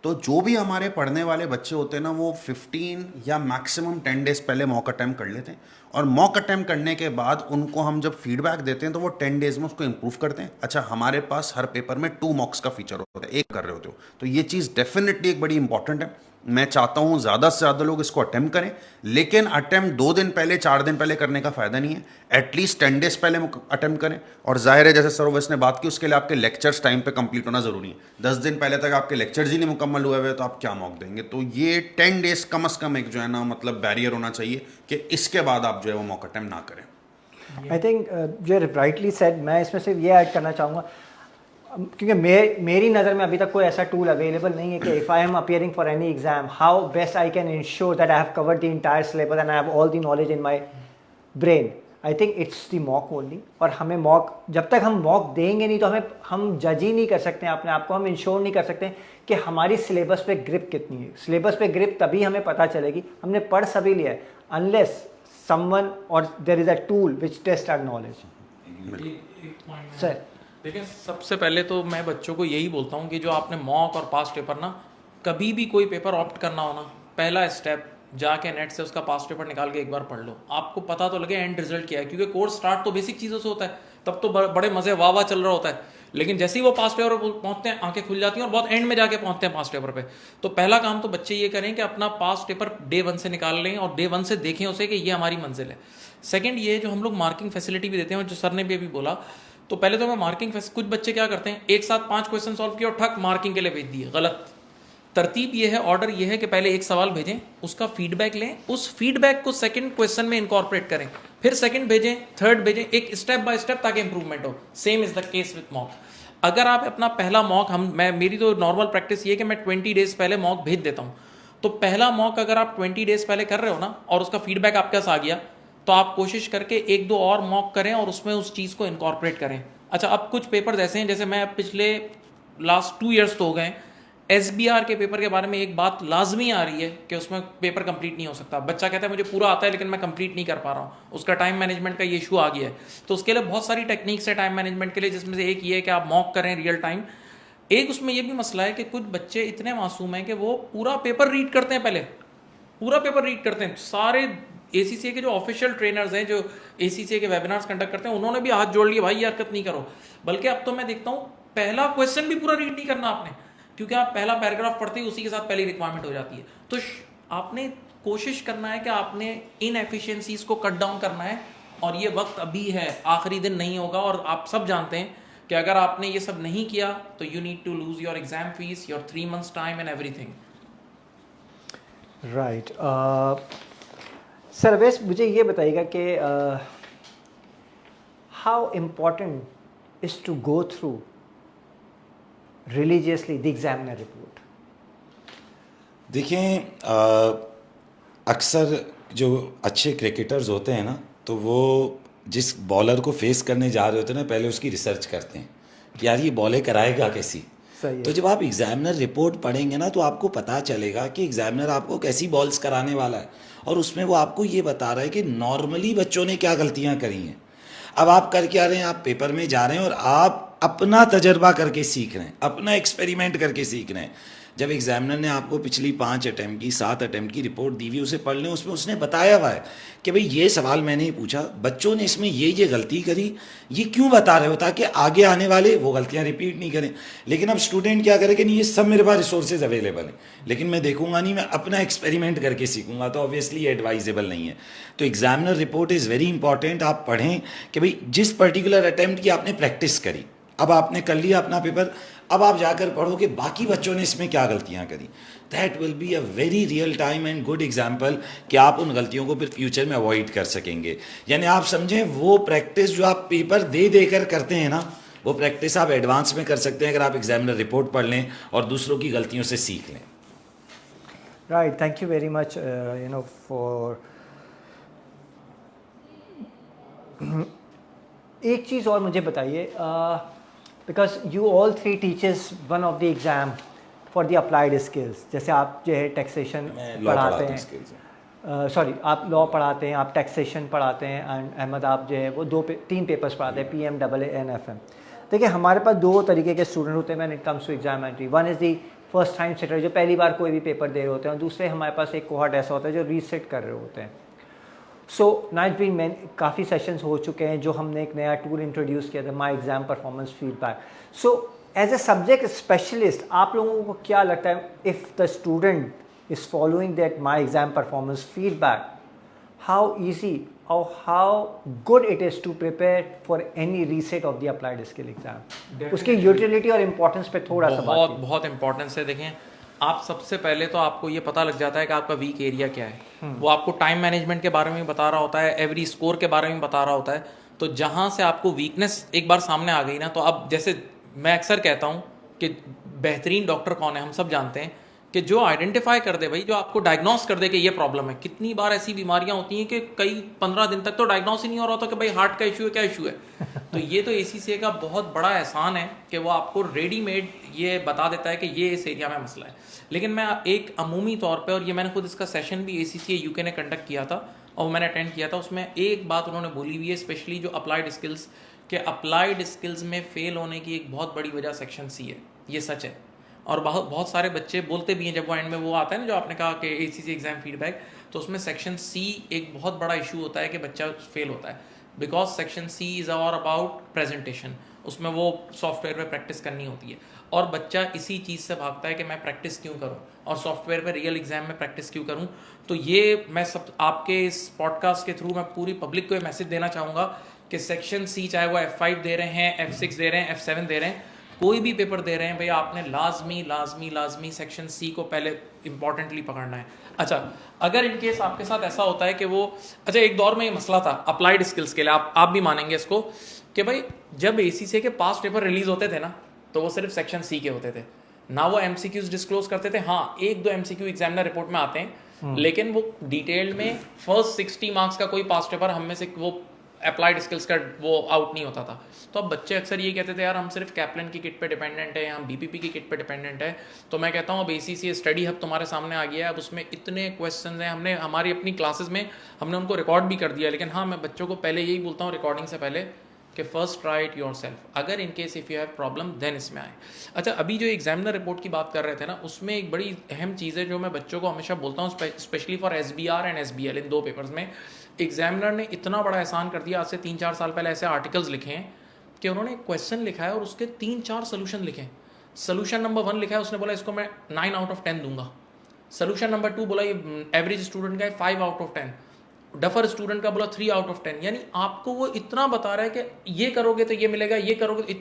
तो जो भी हमारे पढ़ने वाले बच्चे होते हैं ना, वो 15 या मैक्सिमम 10 डेज पहले मॉक अटैम्प्ट कर लेते हैं. और मॉक अटैम्प्ट करने के बाद उनको हम जब फीडबैक देते हैं तो वो 10 डेज में उसको इंप्रूव करते हैं. अच्छा, हमारे पास हर पेपर में 2 मॉक्स का फीचर होता है, एक कर रहे होते हो, तो ये चीज़ डेफिनेटली एक बड़ी इंपॉर्टेंट है. मैं चाहता हूँ ज़्यादा से ज़्यादा लोग इसको अटैम्प्ट करें, लेकिन अटैम्प्ट 2 दिन पहले 4 दिन पहले करने का फ़ायदा नहीं है. एटलीस्ट 10 डेज पहले अटैम्प्ट करें. और जाहिर है, जैसे सरोवस ने बात की, उसके लिए आपके लेक्चर्स टाइम पे कंप्लीट होना ज़रूरी है. 10 दिन पहले तक आपके लेक्चर्स ही नहीं मुकम्मल हुए हुए तो आप क्या मॉक देंगे. तो ये 10 डेज कम से कम एक जो है ना, मतलब बैरियर होना चाहिए कि इसके बाद आप जो है वो मॉक अटैम्प्ट ना करें. आई थिंक जो राइटली सेड, मैं इसमें सिर्फ ये ऐड करना चाहूँगा, क्योंकि मेरी नज़र में अभी तक कोई ऐसा टूल अवेलेबल नहीं है कि if I am appearing for any exam, how best I can ensure that I have covered the entire syllabus and I have all the knowledge in my brain. I think it's the mock only. और हमें mock, जब तक हम mock देंगे नहीं तो हम जज ही नहीं कर सकते हैं अपने आप को, हम इंश्योर नहीं कर सकते कि हमारी सिलेबस पे ग्रिप कितनी है. सिलेबस पे ग्रिप तभी हमें पता चलेगी, हमने पढ़ सभी लिया है, अनलेस समवन और there is a tool which test our knowledge. Sir देखिए, सबसे पहले तो मैं बच्चों को यही बोलता हूँ कि जो आपने मॉक और पास्ट पेपर ना, कभी भी कोई पेपर ऑप्ट करना हो ना, पहला स्टेप जाके नेट से उसका पास्ट पेपर निकाल के एक बार पढ़ लो. आपको पता तो लगे एंड रिजल्ट क्या है, क्योंकि कोर्स स्टार्ट तो बेसिक चीज़ों से होता है, तब तो बड़े मज़े वाह वाह चल रहा होता है. लेकिन जैसे ही वो पास्ट पेपर पर पहुँचते हैं, आंखें खुल जाती हैं और बहुत एंड में जाके पहुँचते हैं पास्ट पेपर पे. तो पहला काम तो बच्चे ये करें कि अपना पास्ट पेपर डे 1 से निकाल लें और डे 1 से देखें उसे कि ये हमारी मंजिल है. सेकेंड, ये जो हम लोग मार्किंग फैसिलिटी भी देते हैं, जो सर ने भी अभी बोला, तो पहले तो मैं मार्किंग, कुछ बच्चे क्या करते हैं, एक साथ 5 क्वेश्चन सॉल्व किए और ठक मार्किंग के लिए भेज दिए. गलत. तरतीब ये है, ऑर्डर ये है कि पहले एक सवाल भेजें, उसका फीडबैक लें, उस फीडबैक को सेकंड क्वेश्चन में इनकॉर्पोरेट करें, फिर सेकंड भेजें, थर्ड भेजें, एक स्टेप बाय स्टेप, ताकि इंप्रूवमेंट हो. Same is the case with mock. अगर आप अपना पहला मॉक, मेरी तो नॉर्मल प्रैक्टिस ये है कि मैं 20 डेज पहले मॉक भेज देता हूँ. तो पहला मॉक अगर आप 20 डेज पहले कर रहे हो ना, और उसका फीडबैक आपके पास आ गया, तो आप कोशिश करके 1-2 और मॉक करें और उसमें उस चीज़ को इनकॉर्पोरेट करें. अच्छा, अब कुछ पेपर्स ऐसे हैं, जैसे मैं पिछले लास्ट 2 ईयर्स तो हो गए, SBR के पेपर के बारे में एक बात लाजमी आ रही है कि उसमें पेपर कंप्लीट नहीं हो सकता. बच्चा कहता है मुझे पूरा आता है लेकिन मैं कंप्लीट नहीं कर पा रहा हूँ, उसका टाइम मैनेजमेंट का ये इशू आ गया है. तो उसके लिए बहुत सारी टेक्निक्स है टाइम मैनेजमेंट के लिए, जिसमें से एक ये है कि आप मॉक करें रियल टाइम. एक उसमें ये भी मसला है कि कुछ बच्चे इतने मासूम हैं कि वो पूरा पेपर रीड करते हैं, पहले पूरा पेपर रीड करते हैं. सारे ACCA के जो ऑफिशियल ट्रेनर्स हैं, जो ACCA के वेबिनार्स कंडक्ट करते हैं, उन्होंने भी हाथ जोड़ लिए, भाई ये हरकत नहीं करो. बल्कि अब तो मैं देखता हूँ पहला क्वेश्चन भी पूरा रीड नहीं करना आपने, क्योंकि आप पहला पैराग्राफ पढ़ते ही उसी के साथ पहली रिक्वायरमेंट हो जाती है. तो आपने कोशिश करना है कि आपने इन एफिशिएंसीज को कट डाउन करना है, और ये वक्त अभी है, आखिरी दिन नहीं होगा. और आप सब जानते हैं कि अगर आपने ये सब नहीं किया तो you need to lose your exam fees, your 3 months time and everything. Right. Sir वैसे मुझे ये बताइएगा कि how important is to go through religiously the examiner report? देखें, अक्सर जो अच्छे क्रिकेटर्स होते हैं ना, तो वो जिस बॉलर को फेस करने जा रहे होते हैं ना, पहले उसकी रिसर्च करते हैं कि यार ये बॉलें कराएगा कैसी। सही है। तो जब आप एग्जामिनर रिपोर्ट पढ़ेंगे ना, तो आपको पता चलेगा कि एग्जामिनर आपको कैसी बॉल्स कराने वाला है, और उसमें वो आपको ये बता रहा है कि नॉर्मली बच्चों ने क्या गलतियां करी हैं। अब आप कर क्या रहे हैं, आप पेपर में जा रहे हैं और आप अपना तजर्बा करके सीख रहे हैं, अपना एक्सपेरिमेंट करके सीख रहे हैं। जब एग्जामिनर ने आपको पिछली 5 अटैम्प्ट की 7 अटैम्प्ट की रिपोर्ट दी हुई, उसे पढ़ लें, उसमें उसने बताया हुआ है कि भाई ये सवाल मैंने ही पूछा, बच्चों ने इसमें ये गलती करी, ये क्यों बता रहे हो, ताकि आगे आने वाले वो गलतियां रिपीट नहीं करें। लेकिन अब स्टूडेंट क्या करे कि नहीं, ये सब मेरे पास रिसोर्सेज अवेलेबल हैं, लेकिन मैं देखूंगा नहीं, मैं अपना एक्सपेरिमेंट करके सीखूंगा, तो ऑब्वियसली एडवाइजेबल नहीं है। तो examiner report is very important. आप पढ़ें कि भाई जिस पर्टिकुलर अटैम्प्ट की आपने प्रैक्टिस करी, अब आपने कर लिया अपना पेपर, अब आप जाकर पढ़ो कि बाकी बच्चों ने इसमें क्या गलतियां करी। That will be a very real time and good example कि आप उन गलतियों को फिर फ्यूचर में अवॉइड कर सकेंगे। यानी आप समझें, वो प्रैक्टिस जो आप पेपर दे कर करते हैं ना, वो प्रैक्टिस आप एडवांस में कर सकते हैं अगर आप एग्जामिनर रिपोर्ट पढ़ लें और दूसरों की गलतियों से सीख लें। Right, thank you very much, for एक चीज़ और मुझे बताइए, because you all three teachers one of the exam for the applied skills. जैसे आप जो है टैक्सेशन पढ़ाते हैं, सॉरी आप लॉ पढ़ाते हैं, आप टैक्सेशन पढ़ाते हैं, एंड अहमद आप जो है वो 3 पेपर्स पढ़ाते हैं, PMAA NFM। देखिए हमारे पास 2 तरीके के स्टूडेंट होते हैं when it comes to exam entry. One is the first time sitter, जो पहली बार कोई भी पेपर दे रहे होते हैं, और दूसरे हमारे पास एक कोहॉर्ट ऐसा होता है जो रीसेट कर रहे होते हैं। सो नाइट बीन में काफ़ी सेशंस हो चुके हैं जो हमने एक नया टूल इंट्रोड्यूस किया था, my exam performance feedback. So as a subject specialist आप लोगों को क्या लगता है, if the student is following that my exam performance feedback, how easy और how good it is to prepare for any reset of the applied skill exam? उसकी utility और importance पे थोड़ा सा बात बहुत इंपॉर्टेंस है। देखें, आप सबसे पहले तो आपको ये पता लग जाता है कि आपका वीक एरिया क्या है। वो आपको टाइम मैनेजमेंट के बारे में बता रहा होता है, एवरी स्कोर के बारे में बता रहा होता है। तो जहाँ से आपको वीकनेस एक बार सामने आ गई ना, तो अब जैसे मैं अक्सर कहता हूँ कि बेहतरीन डॉक्टर कौन है, हम सब जानते हैं कि जो आइडेंटिफाई कर दे भाई, जो आपको डायग्नोस कर दे कि ये प्रॉब्लम है। कितनी बार ऐसी बीमारियां होती हैं कि कई 15 दिन तक तो डायग्नोस ही नहीं हो रहा होता कि भाई हार्ट का इशू है, क्या इशू है। तो ये तो ACCA का बहुत बड़ा एहसान है कि वो आपको रेडीमेड ये बता देता है कि ये इस एरिया में मसला है। लेकिन मैं एक अमूमी तौर पे, और ये मैंने खुद इसका सेशन भी ACCA UK ने कंडक्ट किया था और मैंने अटेंड किया था, उसमें एक बात उन्होंने बोली हुई है, स्पेशली जो अप्लाइड स्किल्स के, अप्लाइड स्किल्स में फेल होने की एक बहुत बड़ी वजह सेक्शन C है। ये सच है, और बहुत सारे बच्चे बोलते भी हैं जब वो एंड में वो आता है ना, जो आपने कहा कि ACCA एग्जाम फीडबैक, तो उसमें सेक्शन C एक बहुत बड़ा इशू होता है कि बच्चा फेल होता है, because section C is all about presentation. उसमें वो सॉफ्टवेयर पे प्रैक्टिस करनी होती है, और बच्चा इसी चीज़ से भागता है कि मैं प्रैक्टिस क्यों करूं और सॉफ्टवेयर पे रियल एग्जाम में प्रैक्टिस क्यों करूं। तो ये मैं सब आपके इस पॉडकास्ट के थ्रू मैं पूरी पब्लिक को ये मैसेज देना चाहूँगा कि सेक्शन C, चाहे वो F5 दे रहे हैं, F6 दे रहे हैं, F7 दे रहे हैं, कोई भी पेपर दे रहे हैं, भाई आपने लाजमी सेक्शन C को पहले इंपॉर्टेंटली पकड़ना है। अच्छा, अगर इन केस आपके साथ ऐसा होता है कि वो, अच्छा एक दौर में ये मसला था अप्लाइड स्किल्स के लिए, आप भी मानेंगे इसको कि भाई जब ACCA के पास पेपर रिलीज होते थे ना, तो वो सिर्फ सेक्शन C के होते थे ना, वो MCQs डिस्क्लोज करते थे। हाँ, 1-2 MCQ एग्जामिनर रिपोर्ट में आते हैं, लेकिन वो डिटेल्ड में फर्स्ट 60 मार्क्स का कोई पास पेपर हम में से वो अप्लाइड स्किल्स का वो आउट नहीं होता था। तो अब बच्चे अक्सर ये कहते थे यार हम सिर्फ कैप्लन की किट पे डिपेंडेंट है, हम BPP की किट पे डिपेंडेंट है। तो मैं कहता हूँ अब ACCA स्टडी हब तुम्हारे सामने आ गया है, अब उसमें इतने क्वेश्चन हैं, हमने हमारी अपनी क्लासेस में हमने उनको रिकॉर्ड भी कर दिया। लेकिन हाँ, मैं बच्चों को पहले यही बोलता हूँ रिकॉर्डिंग से पहले कि first try it yourself, अगर in case if you have problem then इसमें आए। अच्छा, अभी जो एग्जामिनर रिपोर्ट की बात कर रहे थे ना, उसमें एक बड़ी अहम चीज़ है जो मैं बच्चों को हमेशा बोलता हूँ, specially for SBR and SBL, in 2 papers में एग्जामिनर ने इतना बड़ा एहसान कर दिया। आज से 3-4 साल पहले ऐसे आर्टिकल्स लिखे हैं कि उन्होंने क्वेश्चन लिखा है और उसके 3-4 सोल्यूशन लिखे हैं। सोल्यूशन नंबर 1 लिखा है, उसने बोला इसको मैं 9 आउट ऑफ 10 दूंगा। सोल्यूशन नंबर 2 बोला ये एवरेज स्टूडेंट का है 5 आउट ऑफ 10, डफर स्टूडेंट का बोला 3 आउट ऑफ 10। यानी आपको वो इतना बता रहा है कि ये करोगे तो ये मिलेगा, ये करोगे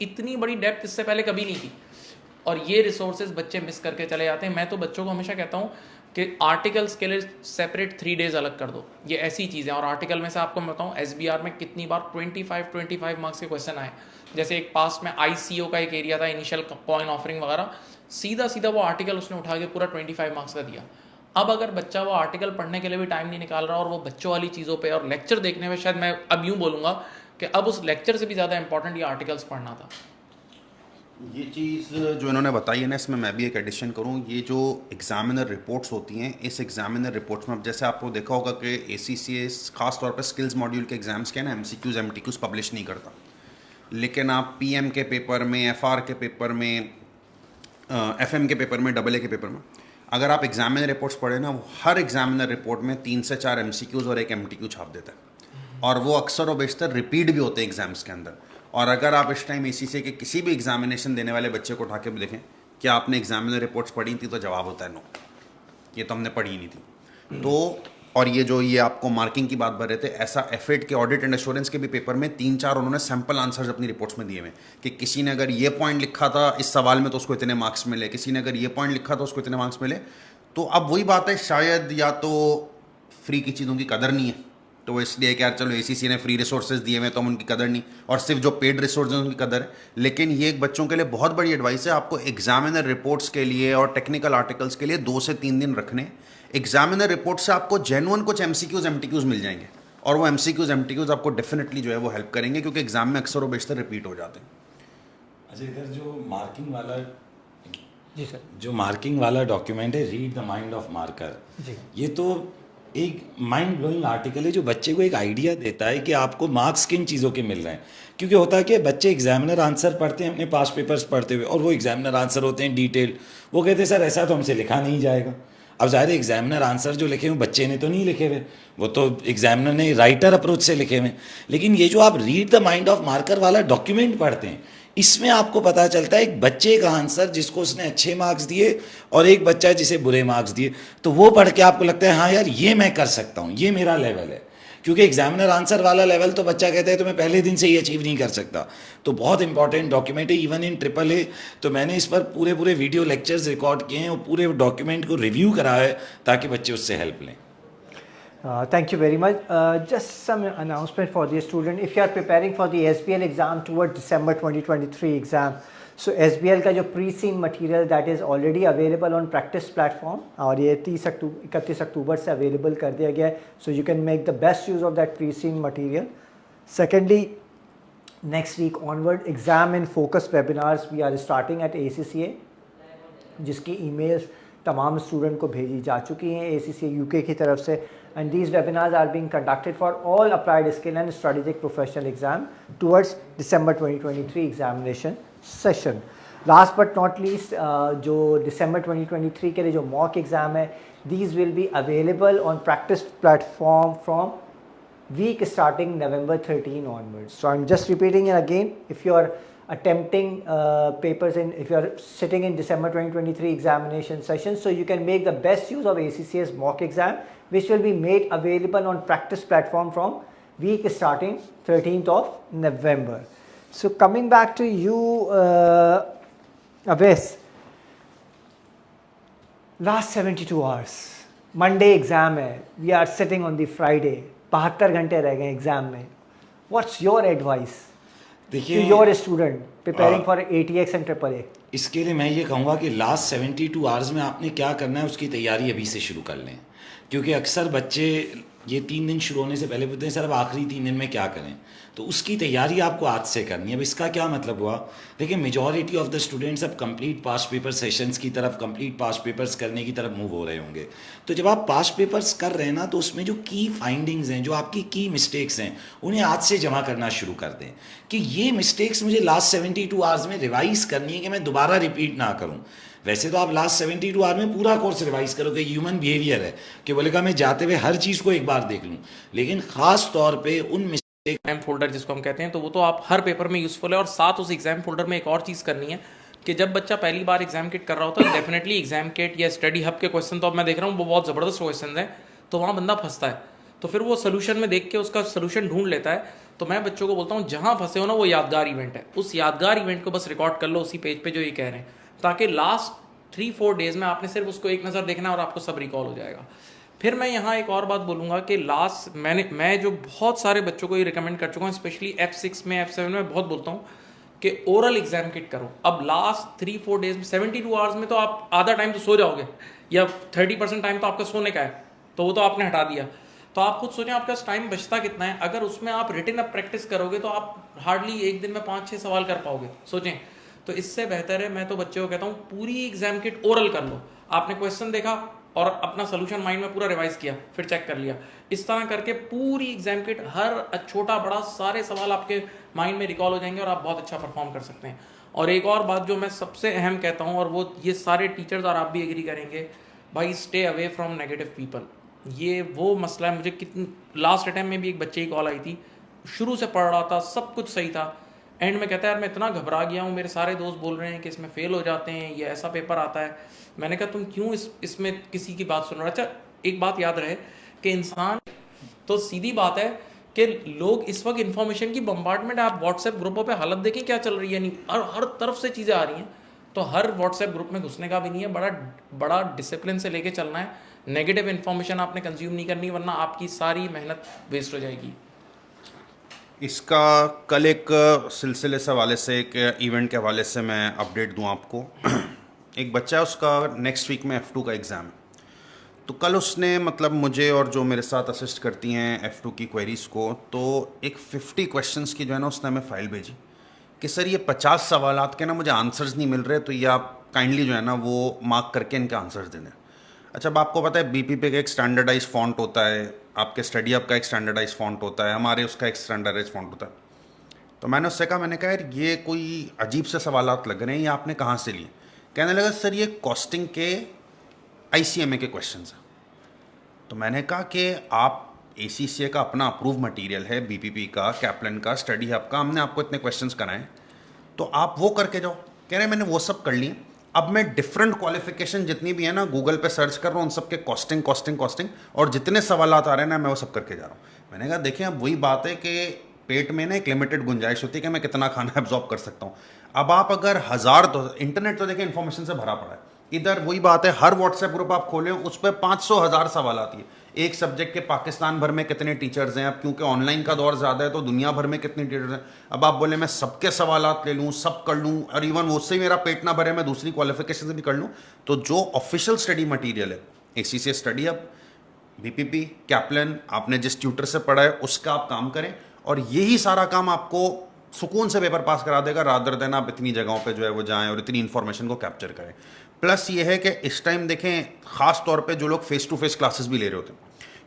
इतनी बड़ी डेप्थ इससे पहले कभी नहीं थी, और ये रिसोर्सेज बच्चे मिस करके चले जाते हैं। मैं तो बच्चों को हमेशा कहता हूँ कि आर्टिकल्स के लिए सेपरेट 3 डेज अलग कर दो, ये ऐसी चीज़ें। और आर्टिकल में से आपको मैं बताऊँ SBR में कितनी बार 25 मार्क्स के क्वेश्चन आए। जैसे एक पास में ICO का एक एरिया था, इनिशियल कॉइन ऑफरिंग वगैरह, सीधा सीधा वो आर्टिकल उसने उठा के पूरा 25 मार्क्स का दिया। अब अगर बच्चा वो आर्टिकल पढ़ने के लिए भी टाइम नहीं निकाल रहा और वो बच्चों वाली चीज़ों पे और लेक्चर देखने में, शायद मैं अब यूँ बोलूँगा कि अब उस लेक्चर से भी ज़्यादा इंपॉर्टेंट ये आर्टिकल्स पढ़ना था। ये चीज़ जो इन्होंने बताई है ना, इसमें मैं भी एक एडिशन करूँ। ये जो एग्जामिनर रिपोर्ट्स होती हैं, इस एग्जामिनर रिपोर्ट्स में अब जैसे आपको देखा होगा कि ACCA खास तौर पर स्किल्स मॉड्यूल के एग्जाम्स के ना MCQs MTQs पब्लिश नहीं करता, लेकिन आप PM के पेपर में, FR के पेपर में, FM के पेपर में, AA के पेपर में अगर आप एग्जामिनर रिपोर्ट्स पढ़े ना, वो हर एग्जामिनर रिपोर्ट में 3 से 4 MCQs और 1 MTQ छाप देता है, और वो अक्सर और बेशतर रिपीट भी होते हैं एग्जाम्स के अंदर। और अगर आप इस टाइम ACCA के किसी भी एग्जामिनेशन देने वाले बच्चे को उठा के भी देखें कि आपने एग्जामिनर रिपोर्ट्स पढ़ी थी, तो जवाब होता है नो, ये तो हमने पढ़ी नहीं थी। तो और ये जो ये आपको मार्किंग की बात भर रहे थे, ऐसा FAT के ऑडिट एंड एश्योरेंस के भी पेपर में 3-4 उन्होंने सैम्पल आंसर्स अपनी रिपोर्ट्स में दिए हुए कि किसी ने अगर ये पॉइंट लिखा था इस सवाल में तो उसको इतने मार्क्स मिले, किसी ने अगर ये पॉइंट लिखा था उसको इतने मार्क्स मिले। तो अब वही बात है, शायद या तो फ्री की चीज़ों की कदर नहीं है, तो वो इसलिए कि यार चलो ACCA ने फ्री रिसोर्सेज दिए हुए तो हम उनकी कदर नहीं, और सिर्फ जो पेड रिसोर्स हैं उनकी कदर है। लेकिन ये एक बच्चों के लिए बहुत बड़ी एडवाइस है, आपको एग्जामिनर रिपोर्ट्स के लिए और टेक्निकल आर्टिकल्स के लिए 2 से 3 दिन रखने। एग्जामिनर रिपोर्ट से आपको जेन्युइन कुछ MCQs MTQs मिल जाएंगे, और वो MCQs MTQs आपको डेफिनेटली जो है वो हेल्प करेंगे, क्योंकि एग्जाम में अक्सर और बेशतर रिपीट हो जाते हैं। अच्छा, इधर जो मार्किंग वाला, जी सर, जो मार्किंग वाला डॉक्यूमेंट है, read the mind of marker, जी, ये तो एक माइंड ब्लोइंग आर्टिकल है जो बच्चे को एक आइडिया देता है कि आपको मार्क्स किन चीज़ों के मिल रहे हैं। क्योंकि होता है कि बच्चे एग्जामिनर आंसर पढ़ते हैं अपने पास पेपर्स पढ़ते हुए, और वो एग्जामिनर आंसर होते हैं डिटेल्ड, वो कहते हैं सर ऐसा तो हमसे लिखा नहीं जाएगा। अब ज़ाहिर है एग्जामिनर आंसर जो लिखे हुए बच्चे ने तो नहीं लिखे हुए, वो तो एग्जामिनर ने राइटर अप्रोच से लिखे हुए। लेकिन ये जो आप read the mind of marker वाला डॉक्यूमेंट पढ़ते हैं, इसमें आपको पता चलता है एक बच्चे का आंसर जिसको उसने अच्छे मार्क्स दिए और एक बच्चा जिसे बुरे मार्क्स दिए, तो वो पढ़ के आपको लगता है हाँ यार ये मैं कर सकता हूँ, ये मेरा लेवल है। क्योंकि एग्जामिनर आंसर वाला लेवल तो बच्चा कहता है तो मैं पहले दिन से ही अचीव नहीं कर सकता। तो बहुत इंपॉर्टेंट डॉक्यूमेंट है, इवन इन AAA। तो मैंने इस पर पूरे वीडियो लेक्चर्स रिकॉर्ड किए हैं और पूरे डॉक्यूमेंट को रिव्यू करा है ताकि बच्चे उससे हेल्प लें। Thank you very much. Just some announcement for the student. If you are preparing for the SBL exam toward December 2023 exam, so SBL का जो pre-seen material that is already available on practice platform, और ये 31 अक्टूबर से available कर दिया गया है, so you can make the best use of that pre-seen material. Secondly, next week onward, exam in focus webinars we are starting at ACCA, जिसकी emails तमाम student को भेजी जा चुकी हैं ACCA UK की तरफ से, and these webinars are being conducted for all applied skill and strategic professional exam towards December 2023 examination session. Last but not least, जो December 2023 के लिए जो mock exam है, these will be available on practice platform from week starting November 13 onwards. So I'm just repeating it again. If you are attempting papers if you are sitting in December 2023 examination session, so you can make the best use of ACCA's mock exam, which will be made available on practice platform from week starting 13th of November. So coming back to you, Abes, last 72 hours, Monday exam है, we are sitting on the Friday, 72 घंटे रह गए exam में. What's your advice to your student preparing for ATX and AAA? इसके लिए मैं ये कहूँगा कि लास्ट 72 आवर्स में आपने क्या करना है उसकी तैयारी अभी से शुरू कर लें। क्योंकि अक्सर बच्चे ये 3 दिन शुरू होने से पहले पूछते हैं सर अब आखिरी 3 दिन में क्या करें, तो उसकी तैयारी आपको आज से करनी है। अब इसका क्या मतलब हुआ, देखिए मेजॉरिटी ऑफ द स्टूडेंट्स अब कंप्लीट पास्ट पेपर सेशंस की तरफ, कंप्लीट पास्ट पेपर्स करने की तरफ मूव हो रहे होंगे। तो जब आप पास्ट पेपर्स कर रहे हैं ना, तो उसमें जो की फाइंडिंग्स हैं, जो आपकी की मिस्टेक्स हैं, उन्हें आज से जमा करना शुरू कर दें कि ये मिस्टेक्स मुझे लास्ट 72 आवर्स में रिवाइज करनी है कि मैं दोबारा रिपीट ना करूँ। वैसे तो आप लास्ट 72 आवर में पूरा कोर्स रिवाइज करोगे, ह्यूमन बिहेवियर है कि बोलेगा मैं जाते हुए हर चीज़ को एक बार देख लूँ, लेकिन ख़ास तौर पे उन एग्जाम फोल्डर जिसको हम कहते हैं, तो वो तो आप हर पेपर में यूज़फुल है। और साथ उस एग्जाम फोल्डर में एक और चीज़ करनी है कि जब बच्चा पहली बार एग्जाम किट कर रहा होता है, डेफिनेटली एग्जाम किट या स्टडी हब के क्वेश्चन तो अब मैं देख रहा हूँ वो बहुत ज़बरदस्त क्वेश्चन हैं, तो वहाँ बंदा फंसता है। तो फिर वो सोल्यूशन में देख के उसका सोल्यूशन ढूंढ लेता है। तो मैं बच्चों को बोलता हूँ जहाँ फंसे हो ना, वो यादगार इवेंट है, उस यादगार इवेंट को बस रिकॉर्ड कर लो उसी पेज पे जो ये कह रहे हैं, ताकि लास्ट 3-4 डेज में आपने सिर्फ उसको एक नज़र देखना है और आपको सब रिकॉल हो जाएगा। फिर मैं यहाँ एक और बात बोलूँगा कि मैं जो बहुत सारे बच्चों को ये रिकमेंड कर चुका हूँ, स्पेशली F6 में F7 में बहुत बोलता हूँ कि ओरल एग्जाम किट करो। अब लास्ट 3-4 डेज में 72 आवर्स में तो आप आधा टाइम तो सो जाओगे, या 30% टाइम तो आपका सोने का है, तो वो तो आपने हटा दिया। तो आप खुद सोचें आपका टाइम बचता कितना है। अगर उसमें आप रिटन अप प्रैक्टिस करोगे तो आप हार्डली एक दिन में 5-6 सवाल कर पाओगे, सोचें। तो इससे बेहतर है, मैं तो बच्चों को कहता हूँ पूरी एग्जाम किट ओरल कर लो। आपने क्वेश्चन देखा और अपना सोल्यूशन माइंड में पूरा रिवाइज किया, फिर चेक कर लिया। इस तरह करके पूरी एग्जाम किट, हर छोटा बड़ा सारे सवाल आपके माइंड में रिकॉल हो जाएंगे और आप बहुत अच्छा परफॉर्म कर सकते हैं। और एक और बात जो मैं सबसे अहम कहता हूँ, और वो ये सारे टीचर्स और आप भी एग्री करेंगे, भाई stay away from negative people. ये वो मसला है। मुझे कितनी लास्ट अटैम्प्ट में भी एक बच्चे की कॉल आई थी, शुरू से पढ़ रहा था, सब कुछ सही था, एंड में कहता है यार मैं इतना घबरा गया हूँ, मेरे सारे दोस्त बोल रहे हैं कि इसमें फेल हो जाते हैं, ये ऐसा पेपर आता है। मैंने कहा तुम क्यों इसमें किसी की बात सुन रहे हो। अच्छा, एक बात याद रहे कि इंसान, तो सीधी बात है कि लोग इस वक्त इन्फॉर्मेशन की बम्बार्डमेंट, आप व्हाट्सएप ग्रुपों पे हालत देखें क्या चल रही है, नहीं हर तरफ से चीज़ें आ रही हैं। तो हर व्हाट्सएप ग्रुप में घुसने का भी नहीं है, बड़ा डिसिप्लिन से लेके चलना है। नेगेटिव इन्फॉर्मेशन आपने कंज्यूम नहीं करनी, वरना आपकी सारी मेहनत वेस्ट हो जाएगी। इसका कल एक सिलसिले से हवाले से, एक इवेंट के हवाले से मैं अपडेट दूं आपको। एक बच्चा है, उसका नेक्स्ट वीक में F2 का एग्ज़ाम है। तो कल उसने मतलब मुझे और जो मेरे साथ असिस्ट करती हैं F2 की क्वेरीज़ को, तो एक 50 क्वेश्चंस की जो है ना उसने हमें फ़ाइल भेजी कि सर ये 50 सवालात के ना मुझे आंसर्स नहीं मिल रहे, तो ये आप काइंडली जो है ना वो मार्क करके इनके आंसर्स दे दें। अच्छा, अब आपको पता है BPP का एक स्टैंडर्डाइज फ़ॉन्ट होता है, आपके स्टडी हब का एक स्टैंडर्डाइज फ़ॉन्ट होता है, हमारे उसका एक स्टैंडर्डाइज फ़ॉन्ट होता है। तो मैंने उससे कहा, मैंने कहा यार ये कोई अजीब से सवालात लग रहे हैं, ये आपने कहाँ से लिए? कहने लगा सर ये कॉस्टिंग के ICMA के क्वेश्चंस हैं। तो मैंने कहा कि आप ACCA का अपना अप्रूव मटेरियल है, BPP का, कैप्लन का, स्टडी हब का, हमने आपको इतने क्वेश्चंस कराए, तो आप वो करके जाओ। कह रहे मैंने वो सब कर लिए, अब मैं डिफरेंट क्वालिफिकेशन जितनी भी है ना गूगल पे सर्च कर रहा हूँ, उन सब के कॉस्टिंग और जितने सवालात आ रहे हैं ना मैं वो सब करके जा रहा हूँ। मैंने कहा देखिए, अब वही बात है कि पेट में ना एक लिमिटेड गुंजाइश होती है कि मैं कितना खाना एब्जॉर्ब कर सकता हूँ। अब आप अगर हज़ार, तो इंटरनेट तो देखिए इन्फॉर्मेशन से भरा पड़ा है, इधर वही बात है, हर व्हाट्सएप ग्रुप आप खोलें उस पर 500,000 सवाल आती है। एक सब्जेक्ट के पाकिस्तान भर में कितने टीचर्स हैं, अब क्योंकि ऑनलाइन का दौर ज़्यादा है तो दुनिया भर में कितने टीचर्स हैं। अब आप बोले मैं सबके सवालात ले लूँ, सब कर लूँ, और इवन उससे मेरा पेट ना भरे, मैं दूसरी क्वालिफिकेशन से भी कर लूँ, तो जो ऑफिशियल स्टडी मटीरियल है, ACCA study hub, BPP, Kaplan, आपने जिस ट्यूटर से पढ़ा है उसका आप काम करें, और यही सारा काम आपको सुकून से पेपर पास करा देगा, रादर देन आप इतनी जगहों पे जो है वो जाएं और इतनी इन्फॉर्मेशन को कैप्चर करें। प्लस ये है कि इस टाइम देखें, ख़ास तौर पे जो लोग फेस टू फेस क्लासेस भी ले रहे होते हैं,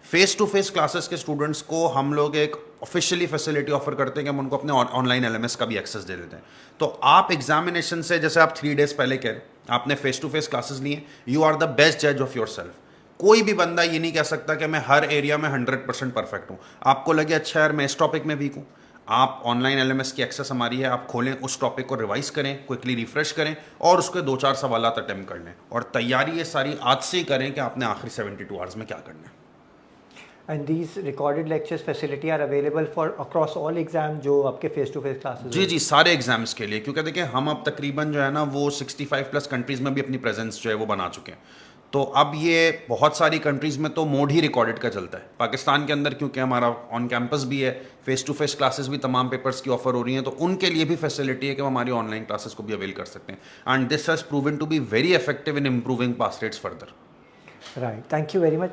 फेस टू फेस क्लासेस के स्टूडेंट्स को हम लोग एक ऑफिशियली फैसिलिटी ऑफर करते हैं कि हम उनको अपने ऑनलाइन LMS का भी एक्सेस दे देते हैं। तो आप एग्जामिनेशन से, जैसे आप 3 डेज पहले कह रहे, आपने फेस टू फेस क्लासेस लिए, यू आर द बेस्ट जज ऑफ योर सेल्फ। कोई भी बंदा ये नहीं कह सकता कि मैं हर एरिया में 100% परफेक्ट हूँ। आपको लगे अच्छा यार मैं इस टॉपिक में वीक हूँ, आप ऑनलाइन LMS की एक्सेस हमारी है, आप खोलें, उस टॉपिक को रिवाइज करें, क्विकली रिफ्रेश करें और उसके 2-4 सवालात अटेम्प्ट कर लें, और तैयारी ये सारी आज से ही करें कि आपने आखिरी 72 आवर्स में क्या करना है। And these recorded lectures facility are available for across all exams जो आपके face to face classes जी जी, सारे एग्जाम्स के लिए, क्योंकि देखिए हम अब तकरीबन जो है ना वो 65+ कंट्रीज़ में भी अपनी प्रेजेंस जो है वो बना चुके हैं। तो अब ये बहुत सारी कंट्रीज़ में तो मोड ही रिकॉर्डेड का चलता है। पाकिस्तान के अंदर क्योंकि हमारा ऑन कैंपस भी है, फेस टू फेस क्लासेस भी तमाम पेपर्स की ऑफर हो रही हैं, तो उनके लिए भी फैसिलिटी है कि वो हमारी ऑनलाइन क्लासेस को भी अवेल कर सकते हैं। And this has proven to be very effective in improving pass rates further. Right. Thank you very much.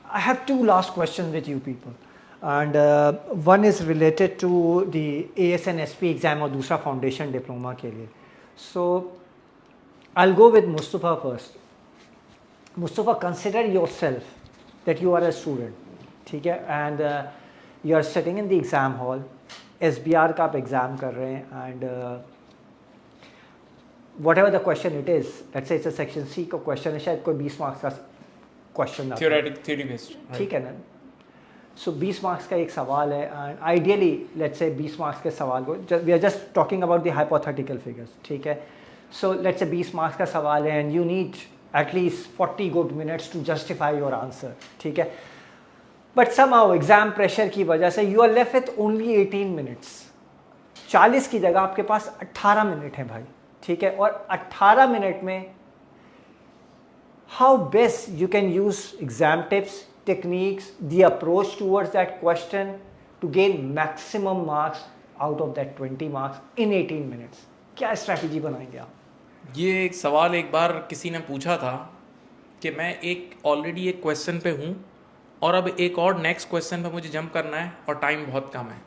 I have 2 last questions with you people, and one is related to the ASN-SP exam और दूसरा foundation diploma के लिए. So I'll go with Mustafa first. Mustafa, consider yourself that you are a student, ठीक है, and you are sitting in the exam hall, SBR का आप exam कर रहे हैं, and whatever the question it is, let's say it's a section C का question है, शायद कोई 20 मार्क्स का क्वेश्चन थ्योरी बेस्ड, ठीक है ना। सो 20 मार्क्स का एक सवाल है, एंड आइडियली लेट्स से 20 मार्क्स के सवाल को, we are just talking about the hypothetical figures, ठीक है। सो लेट्स से 20 मार्क्स का सवाल है and you need at least 40 good minutes to justify your answer, ठीक है। बट समहाउ एग्जाम प्रेशर की वजह से you are left with only 18 minutes. 40 की जगह आपके पास 18 मिनट है भाई, ठीक है, और 18 मिनट में how best you can use exam tips, techniques, the approach towards that question to gain maximum marks out of that 20 marks in 18 minutes. क्या strategy बनाएंगे आप? ये एक सवाल एक बार किसी ने पूछा था कि मैं एक ऑलरेडी एक क्वेश्चन पे हूँ और अब एक और नेक्स्ट क्वेश्चन पे मुझे जंप करना है और टाइम बहुत कम है।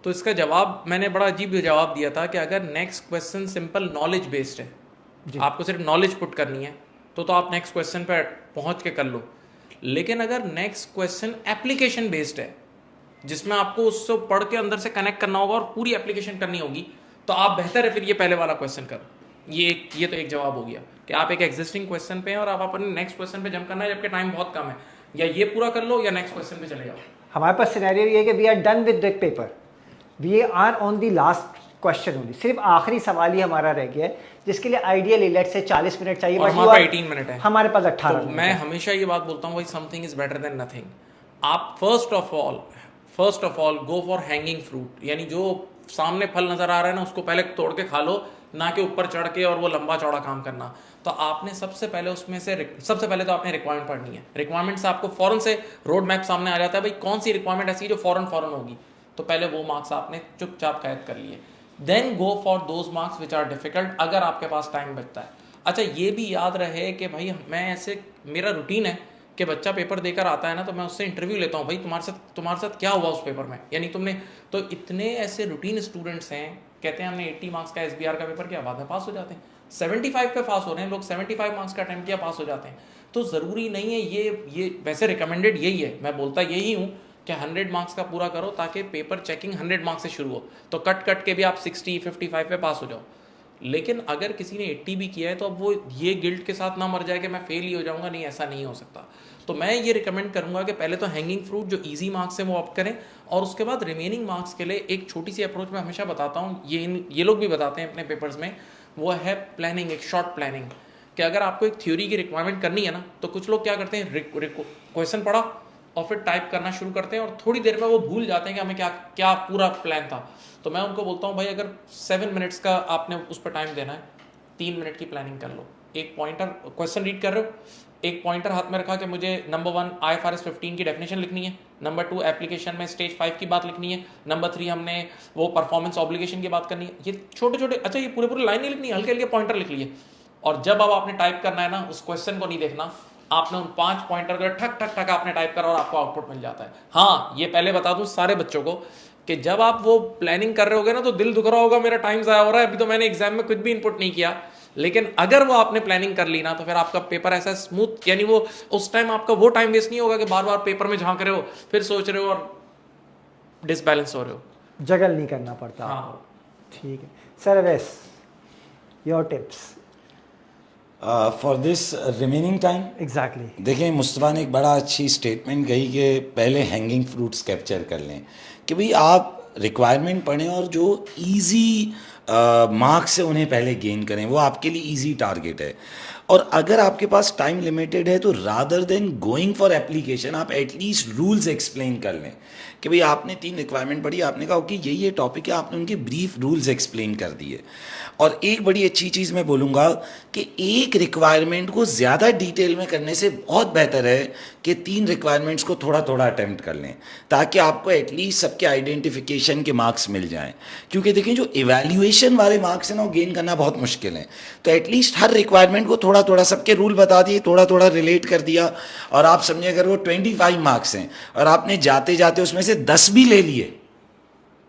तो इसका जवाब मैंने बड़ा अजीब जवाब दिया था कि अगर next question simple knowledge based है, आपको सिर्फ नॉलेज पुट करनी है तो आप नेक्स्ट क्वेश्चन पे पहुंच के कर लो। लेकिन अगर नेक्स्ट क्वेश्चन एप्लीकेशन बेस्ड है जिसमें आपको उससे पढ़ के अंदर से कनेक्ट करना होगा और पूरी एप्लीकेशन करनी होगी, तो आप बेहतर है फिर ये पहले वाला क्वेश्चन करो। ये तो एक जवाब हो गया कि आप एक एग्जिस्टिंग क्वेश्चन पे हैं और आप अपने नेक्स्ट क्वेश्चन पे जंप करना है जबकि टाइम बहुत कम है, या ये पूरा कर लो या नेक्स्ट क्वेश्चन पे चले जाओ। हमारे पास सिनेरियो ये है कि we are done with that paper, we are on the last question only, सिर्फ आखिरी सवाल ही हमारा रह गया है जिसके लिए आइडियली लेट से 40 मिनट चाहिए, और हमारे पास 18 मिनट है, हमारे पास 18 तो मिनट मैं है। हमेशा ये बात बोलता हूँ भाई something is better than nothing. आप first of all go for hanging fruit, यानी जो सामने फल नजर आ रहा है ना उसको पहले तोड़ के खा लो, ना कि ऊपर चढ़ के और वो लंबा चौड़ा काम करना। तो आपने सबसे पहले तो आपने रिक्वायरमेंट पढ़नी है। रिक्वायरमेंट से आपको फौरन से रोड मैप सामने आ जाता है, भाई कौन सी रिक्वायरमेंट ऐसी जो फौरन होगी, तो पहले वो मार्क्स आपने चुपचाप कैद कर लिए। Then go for those marks which are difficult अगर आपके पास टाइम बचता है। अच्छा ये भी याद रहे कि भाई मैं ऐसे मेरा रूटीन है कि बच्चा पेपर देकर आता है ना तो मैं उससे इंटरव्यू लेता हूँ, भाई तुम्हारे साथ क्या हुआ उस पेपर में, यानी तुमने तो इतने ऐसे रूटीन स्टूडेंट्स हैं कहते हैं हमने 80 मार्क्स का SBR का पेपर किया, बाद में पास हो जाते हैं। 75 पे पास हो रहे हैं लोग, 75 मार्क्स का अटेम्प्ट किया पास हो जाते हैं। तो ज़रूरी नहीं है ये वैसे रिकमेंडेड यही है, मैं बोलता यही हूँ कि 100 मार्क्स का पूरा करो ताकि पेपर चेकिंग 100 मार्क्स से शुरू हो, तो कट के भी आप 60 55 पे पास हो जाओ। लेकिन अगर किसी ने 80 भी किया है तो अब वो ये गिल्ट के साथ ना मर जाए कि मैं फेल ही हो जाऊंगा, नहीं ऐसा नहीं हो सकता। तो मैं ये रिकमेंड करूंगा कि पहले तो हैंगिंग फ्रूट जो इजी मार्क्स है वो ऑप्ट करें, और उसके बाद रिमेनिंग मार्क्स के लिए एक छोटी सी अप्रोच मैं हमेशा बताता हूँ, ये लोग भी बताते हैं अपने पेपर्स में, वो है प्लानिंग, एक शॉर्ट प्लानिंग। कि अगर आपको एक थ्योरी की रिक्वायरमेंट करनी है ना तो कुछ लोग क्या करते हैं, क्वेश्चन पढ़ा और फिर टाइप करना शुरू करते हैं और थोड़ी देर में वो भूल जाते हैं कि हमें क्या पूरा प्लान था। तो मैं उनको बोलता हूँ भाई अगर 7 मिनट्स का आपने उस पर टाइम देना है, 3 मिनट की प्लानिंग कर लो। एक पॉइंटर क्वेश्चन रीड कर रहे हो, एक पॉइंटर हाथ में रखा कि मुझे नंबर 1 IFRS 15 की डेफिनेशन लिखनी है, नंबर 2 एप्लीकेशन में स्टेज 5 की बात लिखनी है, नंबर 3 हमने वो परफॉर्मेंस ऑब्लिगेशन की बात करनी है। ये छोटे अच्छा ये पूरे लाइन नहीं लिखनी है, हल्के पॉइंटर लिख लिए। और जब अब आपने टाइप करना है ना उस क्वेश्चन को नहीं देखना, आपने उन 5 पॉइंटर का ठक आपने टाइप करा और आपको आउटपुट मिल जाता है। हाँ ये पहले बता दूं सारे बच्चों को कि जब आप वो प्लानिंग कर रहे होगे ना तो दिल दुख रहा होगा मेरा टाइम ज़ाया हो रहा है, अभी तो मैंने एग्जाम में कुछ भी इनपुट नहीं किया। लेकिन अगर वो आपने प्लानिंग कर ली ना तो फिर आपका पेपर ऐसा स्मूथ, यानी वो उस टाइम आपका वो टाइम वेस्ट नहीं होगा कि बार बार पेपर में झांक रहे हो, फिर सोच रहे हो और डिसबैलेंस हो रहे हो। जगल नहीं करना पड़ता। हाँ ठीक है sir, Awais your tips for this remaining time. Exactly. देखिए मुस्तफ़ा ने एक बड़ा अच्छी स्टेटमेंट कही कि पहले हैंगिंग फ्रूट्स कैप्चर कर लें, कि भाई आप रिक्वायरमेंट पढ़ें और जो इजी मार्क्स से उन्हें पहले गेन करें, वो आपके लिए इजी टारगेट है। और अगर आपके पास टाइम लिमिटेड है तो rather than going for application आप एटलीस्ट रूल्स एक्सप्लेन कर लें कि भाई आपने 3 रिक्वायरमेंट पढ़ी, आपने कहा ओके ये टॉपिक है, आपने उनके ब्रीफ रूल्स एक्सप्लेन कर दिए। और एक बड़ी अच्छी चीज़ मैं बोलूँगा कि एक रिक्वायरमेंट को ज़्यादा डिटेल में करने से बहुत बेहतर है कि 3 रिक्वायरमेंट्स को थोड़ा अटैम्प्ट कर लें, ताकि आपको एटलीस्ट सबके आइडेंटिफिकेशन के मार्क्स मिल जाएं। क्योंकि देखें जो इवैल्यूएशन वाले मार्क्स हैं ना वो गेन करना बहुत मुश्किल है। तो एटलीस्ट हर रिक्वायरमेंट को थोड़ा सबके रूल बता दिए, थोड़ा रिलेट कर दिया, और आप समझिए अगर वो 25 मार्क्स हैं और आपने जाते जाते उसमें से 10 भी ले लिए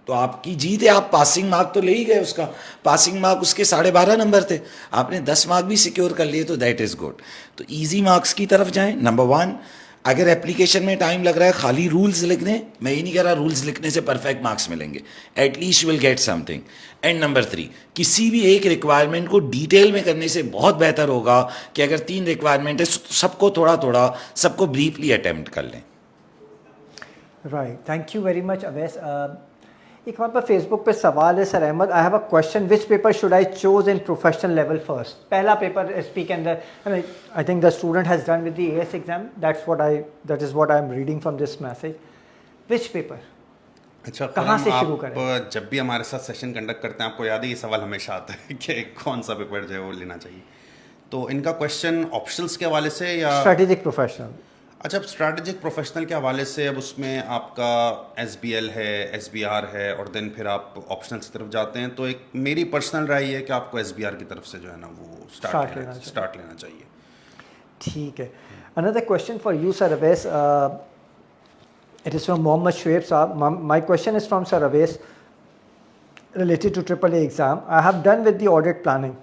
तो आपकी जीत है। आप पासिंग मार्क तो ले ही गए, उसका पासिंग मार्क उसके 12.5 नंबर थे, आपने 10 मार्क भी सिक्योर कर लिए, तो दैट इज़ गुड। तो इजी मार्क्स की तरफ जाएं। नंबर 1, अगर एप्लीकेशन में टाइम लग रहा है खाली रूल्स लिख दें। मैं ये नहीं कह रहा रूल्स लिखने से परफेक्ट मार्क्स मिलेंगे, at least you will get something. And number 3, किसी भी एक रिक्वायरमेंट को डिटेल में करने से बहुत बेहतर होगा कि अगर 3 रिक्वायरमेंट है सबको थोड़ा सबको ब्रीफली अटेम्प्ट कर लें। Right, thank you very much Awais. एक हमारे पास फेसबुक पे सवाल है, sir Ahmed, I have a question, which paper should I choose in professional level first? पहला पेपर एसपी के अंदर, I think the student has done with the AS exam, that is what I am reading from this message. Which paper? अच्छा, कहाँ से आप शुरू करें? जब भी हमारे साथ सेशन कंडक्ट करते हैं आपको याद है ये सवाल हमेशा आता है कि कौन सा पेपर जो है वो लेना चाहिए। तो इनका क्वेश्चन ऑप्शनल्स के हवाले से या स्ट्रेटेजिक प्रोफेशनल। अच्छा, अब स्ट्रैटेजिक प्रोफेशनल के हवाले से अब उसमें आपका SBL है, SBR है और देन फिर आप ऑप्शनल की तरफ जाते हैं, तो एक मेरी पर्सनल राय है कि आपको SBR की तरफ से जो है ना वो Start लेना चाहिए। स्टार्ट लेना चाहिए। ठीक है। Another question for you, Sir Awais. It is from Mohammad Shoaib Saab. My question is from Sir Awais related to AAA exam. I have done with the audit planning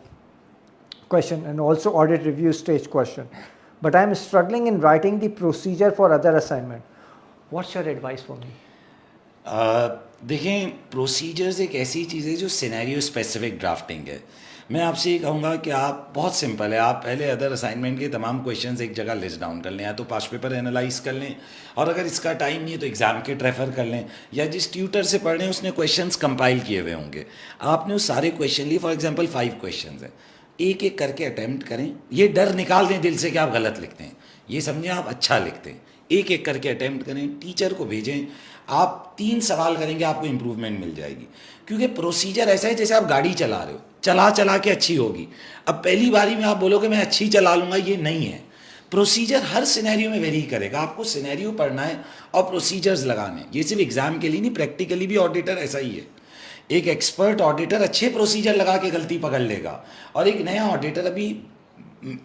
question and also audit review stage question, but I am struggling in writing the procedure for other assignment. What's your advice for me? देखें, procedures एक ऐसी चीज़ है जो scenario specific drafting है। मैं आपसे ये कहूँगा कि आप बहुत सिंपल है, आप पहले अदर असाइनमेंट के तमाम क्वेश्चंस एक जगह लिस्ट डाउन कर लें, या तो पास्ट पेपर एनालाइज कर लें, और अगर इसका टाइम नहीं है तो एग्ज़ाम किट रेफ़र कर लें, या जिस ट्यूटर से पढ़ रहे हैं उसने क्वेश्चंस कंपाइल किए हुए होंगे, आपने वो सारे क्वेश्चन लिए। फॉर एग्जांपल 5 क्वेश्चंस हैं, एक एक करके अटैम्प्ट करें। ये डर निकाल दें दिल से कि आप गलत लिखते हैं, ये समझें आप अच्छा लिखते हैं। एक एक करके अटैम्प्ट करें, टीचर को भेजें। आप 3 सवाल करेंगे, आपको इम्प्रूवमेंट मिल जाएगी। क्योंकि प्रोसीजर ऐसा है जैसे आप गाड़ी चला रहे हो, चला चला के अच्छी होगी। अब पहली बारी में आप बोलोगे मैं अच्छी चला लूँगा, ये नहीं है। प्रोसीजर हर सिनेरियो में वेरी करेगा। आपको सिनेरियो पढ़ना है और प्रोसीजर्स लगाने हैं। ये सिर्फ एग्जाम के लिए नहीं, प्रैक्टिकली भी ऑडिटर ऐसा ही है। एक एक्सपर्ट ऑडिटर अच्छे प्रोसीजर लगा के गलती पकड़ लेगा, और एक नया ऑडिटर अभी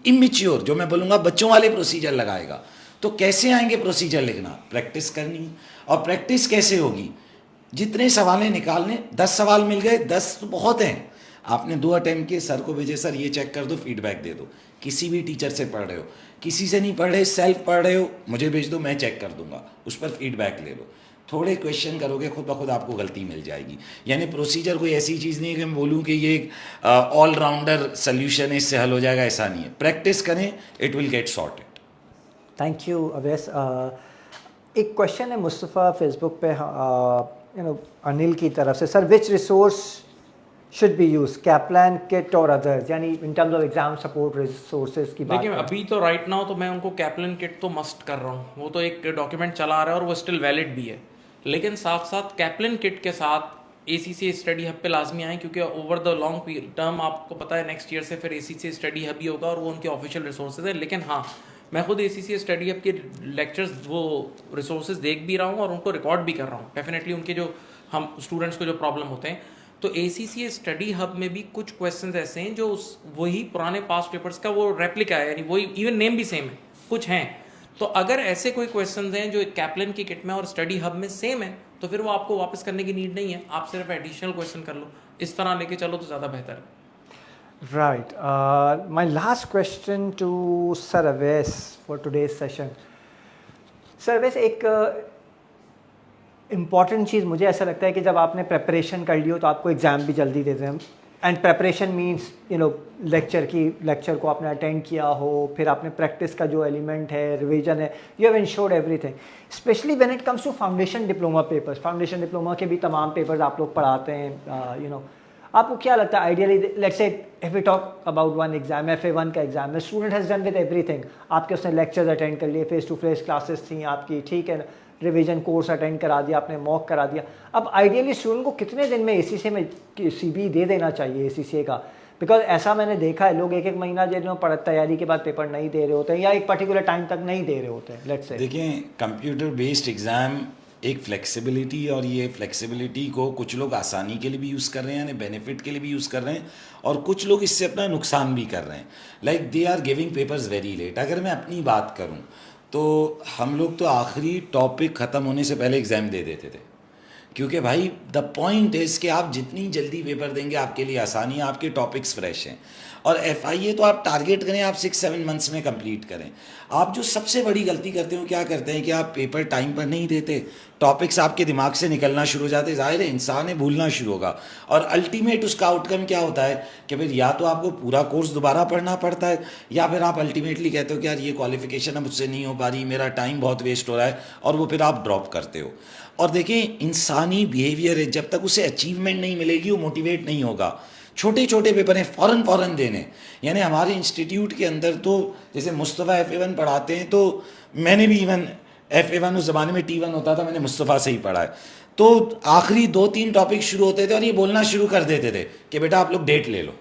इमेच्योर, जो मैं बोलूँगा बच्चों वाले प्रोसीजर लगाएगा। तो कैसे आएंगे प्रोसीजर लिखना? प्रैक्टिस करनी। और प्रैक्टिस कैसे होगी? जितने सवालें निकालने, 10 सवाल मिल गए, 10 तो बहुत हैं। आपने 2 अटैम्प्ट किए, सर को भेजे, सर ये चेक कर दो, फीडबैक दे दो। किसी भी टीचर से पढ़ रहे हो, किसी से नहीं पढ़ रहे, सेल्फ पढ़ रहे हो, मुझे भेज दो, मैं चेक कर दूंगा, उस पर फीडबैक ले लो। थोड़े क्वेश्चन करोगे, खुद ब खुद आपको गलती मिल जाएगी। यानी प्रोसीजर कोई ऐसी चीज़ नहीं है कि मैं बोलूँ कि ये एक ऑलराउंडर सोल्यूशन है, इससे हल हो जाएगा, ऐसा नहीं है। प्रैक्टिस करें, it will get sorted. Thank you Awais. एक क्वेश्चन है मुस्तफ़ा फेसबुक पे, अनिल की तरफ से, sir which resource should be use, Kaplan kit और अदर्स, यानी in terms of exam support resources की बात देखिए, करें। अभी तो राइट नाउ तो मैं उनको कैपलान किट तो मस्ट कर रहा हूँ, वो तो एक डॉक्यूमेंट चला रहा है और वो स्टिल वैलिड भी है। लेकिन साथ साथ कैपलान किट के साथ ACCA स्टडी हब पे लाजमी आए, क्योंकि ओवर द लॉन्ग टर्म आपको पता है नेक्स्ट ईयर से फिर ACCA स्टडी हब ही होगा और वो उनके ऑफिशियल रिसोर्सेज है। लेकिन हाँ, मैं खुद ACCA स्टडी हब के लेक्चर्स, वो रिसोर्सेज देख भी रहा हूँ और उनको रिकॉर्ड भी कर रहा हूँ। डेफिनेटली उनके जो हम स्टूडेंट्स को जो प्रॉब्लम होते हैं, तो ACCA स्टडी हब में भी कुछ क्वेश्चंस ऐसे हैं जो वही पुराने पास्ट पेपर्स का वो रेप्लिका है, यानी वही, इवन नेम भी सेम है, कुछ हैं। तो अगर ऐसे कोई क्वेश्चंस हैं जो कैपलान की किट में और स्टडी हब में सेम है, तो फिर वो आपको वापस करने की नीड नहीं है, आप सिर्फ एडिशनल क्वेश्चन कर लो। इस तरह लेके चलो तो ज़्यादा बेहतर है। Right. My last question to Sir Awais for today's session. Sir Awais, एक इम्पॉर्टेंट चीज़ मुझे ऐसा लगता है कि जब आपने प्रेपरेशन कर ली हो तो आपको एग्ज़ाम भी जल्दी देते हैं। एंड प्रेपरेशन मीन्स लेक्चर को आपने अटेंड किया हो, फिर आपने प्रैक्टिस का जो एलिमेंट है, रिवीजन है, you have ensured everything. Specially when it comes to foundation diploma papers, foundation diploma के भी तमाम पेपर्स आप लोग पढ़ाते हैं। आपको क्या लगता है ideally, let's say if we talk about one exam, FA1 का एग्जाम है, student has done with everything, आपके उसने लेक्चर्स अटेंड कर लिए, फेस टू फेस क्लासेस थी आपकी, ठीक है, रिवीजन कोर्स अटेंड करा दिया आपने, मॉक करा दिया। अब आइडियली स्टूडेंट को कितने दिन में ACCA में CB दे देना चाहिए ACCA का? बिकॉज ऐसा मैंने देखा है, लोग 1-1 महीना जो तैयारी के बाद पेपर नहीं दे रहे होते हैं, या एक पर्टिकुलर टाइम तक नहीं दे रहे होते हैं। लेट्स से देखें, कंप्यूटर बेस्ड एग्ज़ाम एक फ्लेक्सिबिलिटी, और ये फ्लेक्सिबिलिटी को कुछ लोग आसानी के लिए भी यूज़ कर रहे हैं, यानी बेनिफिट के लिए भी यूज़ कर रहे हैं, और कुछ लोग इससे अपना नुकसान भी कर रहे हैं। Like they are giving papers very late. अगर मैं अपनी बात करूं तो हम लोग तो आखिरी टॉपिक ख़त्म होने से पहले एग्ज़ाम दे देते थे, क्योंकि भाई द पॉइंट इज़ कि आप जितनी जल्दी पेपर देंगे आपके लिए आसानी है, आपके टॉपिक्स फ्रेश हैं। और FIA तो आप टारगेट करें, आप 6-7 मंथ्स में कंप्लीट करें। आप जो सबसे बड़ी गलती करते हो, क्या करते हैं कि आप पेपर टाइम पर नहीं देते, टॉपिक्स आपके दिमाग से निकलना शुरू हो जाते, ज़ाहिर है इंसान है भूलना शुरू होगा, और अल्टीमेट उसका आउटकम क्या होता है कि फिर या तो आपको पूरा कोर्स दोबारा पढ़ना पड़ता है, या फिर आप अल्टीमेटली कहते हो कि यार ये क्वालिफिकेशन अब मुझसे नहीं हो पा रही, मेरा टाइम बहुत वेस्ट हो रहा है, और वो फिर आप ड्रॉप करते हो। और देखें, इंसानी बिहेवियर है, जब तक उसे अचीवमेंट नहीं मिलेगी वो मोटिवेट नहीं होगा। छोटे छोटे पेपर हैं, फ़ौरन देने। यानी हमारे इंस्टीट्यूट के अंदर तो जैसे मुस्तफ़ा FA1 पढ़ाते हैं, तो मैंने भी इवन FA1 उस ज़माने में T1 होता था, मैंने मुस्तफ़ा से ही पढ़ा है। तो आखिरी 2-3 टॉपिक शुरू होते थे और ये बोलना शुरू कर देते थे कि बेटा आप लोग डेट ले लो,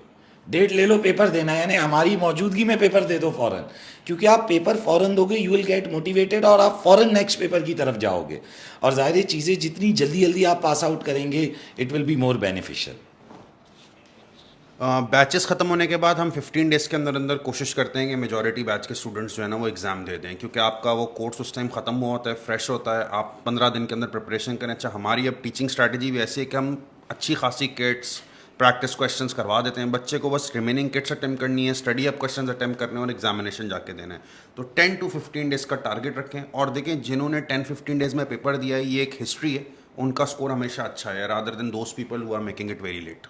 डेट ले लो, पेपर देना है, यानी हमारी मौजूदगी में पेपर दे दो फ़ौरन, क्योंकि आप पेपर फ़ौरन दोगे यू विल गेट मोटिवेटेड और आप फ़ौरन नेक्स्ट पेपर की तरफ जाओगे, और ज़ाहिर है चीज़ें जितनी जल्दी जल्दी आप पास आउट करेंगे it will be more beneficial. Batches ख़त्म होने के बाद हम 15 डेज़ के अंदर अंदर कोशिश करते हैं कि मेजॉरिटी बैच के स्टूडेंट्स जो है ना वो एग्ज़ाम दे दें, क्योंकि आपका वो कोर्स उस टाइम ख़त्म हुआ होता है, फ्रेश होता है, आप 15 दिन के अंदर प्रिपरेशन करें। अच्छा, हमारी अब टीचिंग स्ट्रैटेजी भी ऐसी है कि हम अच्छी खासी किट्स, प्रैक्टिस क्वेश्चंस करवा देते हैं बच्चे को, बस रिमेनिंग किट्स अटैम्प्ट करनी है, स्टडी अप क्वेश्चंस अटैम्प्ट करने हैं और एग्जामिनेशन जाके देना है। तो 10 to 15 डेज़ का टारगेट रखें और देखें जिन्होंने 10-15 डेज़ में पेपर दिया है, ये एक हिस्ट्री है, उनका स्कोर हमेशा अच्छा है rather than those people who are making it very late.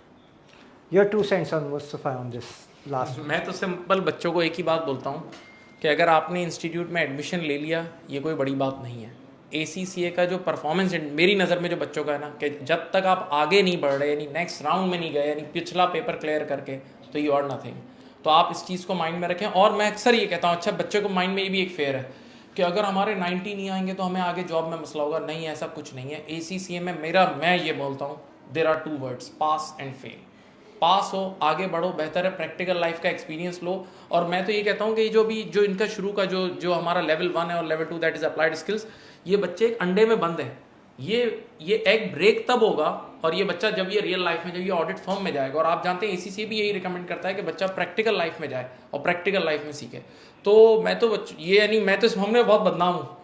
Your 2 cents on Mustafa on this last. मैं तो सिंपल बच्चों को एक ही बात बोलता हूँ कि अगर आपने इंस्टीट्यूट में एडमिशन ले लिया, ये कोई बड़ी बात नहीं है। ACCA का जो परफॉर्मेंस मेरी नज़र में जो बच्चों का है ना, कि जब तक आप आगे नहीं बढ़ रहे, यानी नेक्स्ट राउंड में नहीं गए, यानी पिछला पेपर क्लियर करके, तो यू आर नथिंग। तो आप इस चीज़ को माइंड में रखें। और मैं अक्सर ये कहता हूँ, अच्छा बच्चे को माइंड में ये भी एक फेयर है कि अगर हमारे 90 नहीं आएंगे तो हमें आगे जॉब में मसला होगा। नहीं, ऐसा कुछ नहीं है। ACCA में मैं ये बोलता हूँ, there are 2 words, pass and fail. Pass हो, आगे बढ़ो, बेहतर है, प्रैक्टिकल लाइफ का एक्सपीरियंस लो। और मैं तो ये कहता हूँ कि जो इनका शुरू का जो हमारा लेवल 1 है और level 2 that is applied skills, ये बच्चे एक अंडे में बंद है। ये एग ब्रेक तब होगा, और ये बच्चा जब ये रियल लाइफ में, जब ये ऑडिट फर्म में जाएगा, और आप जानते हैं ACCA भी यही रिकमेंड करता है कि बच्चा प्रैक्टिकल लाइफ में जाए और प्रैक्टिकल लाइफ में सीखे। तो मैं तो मैं तो इस मामले में बहुत बदनाम हूँ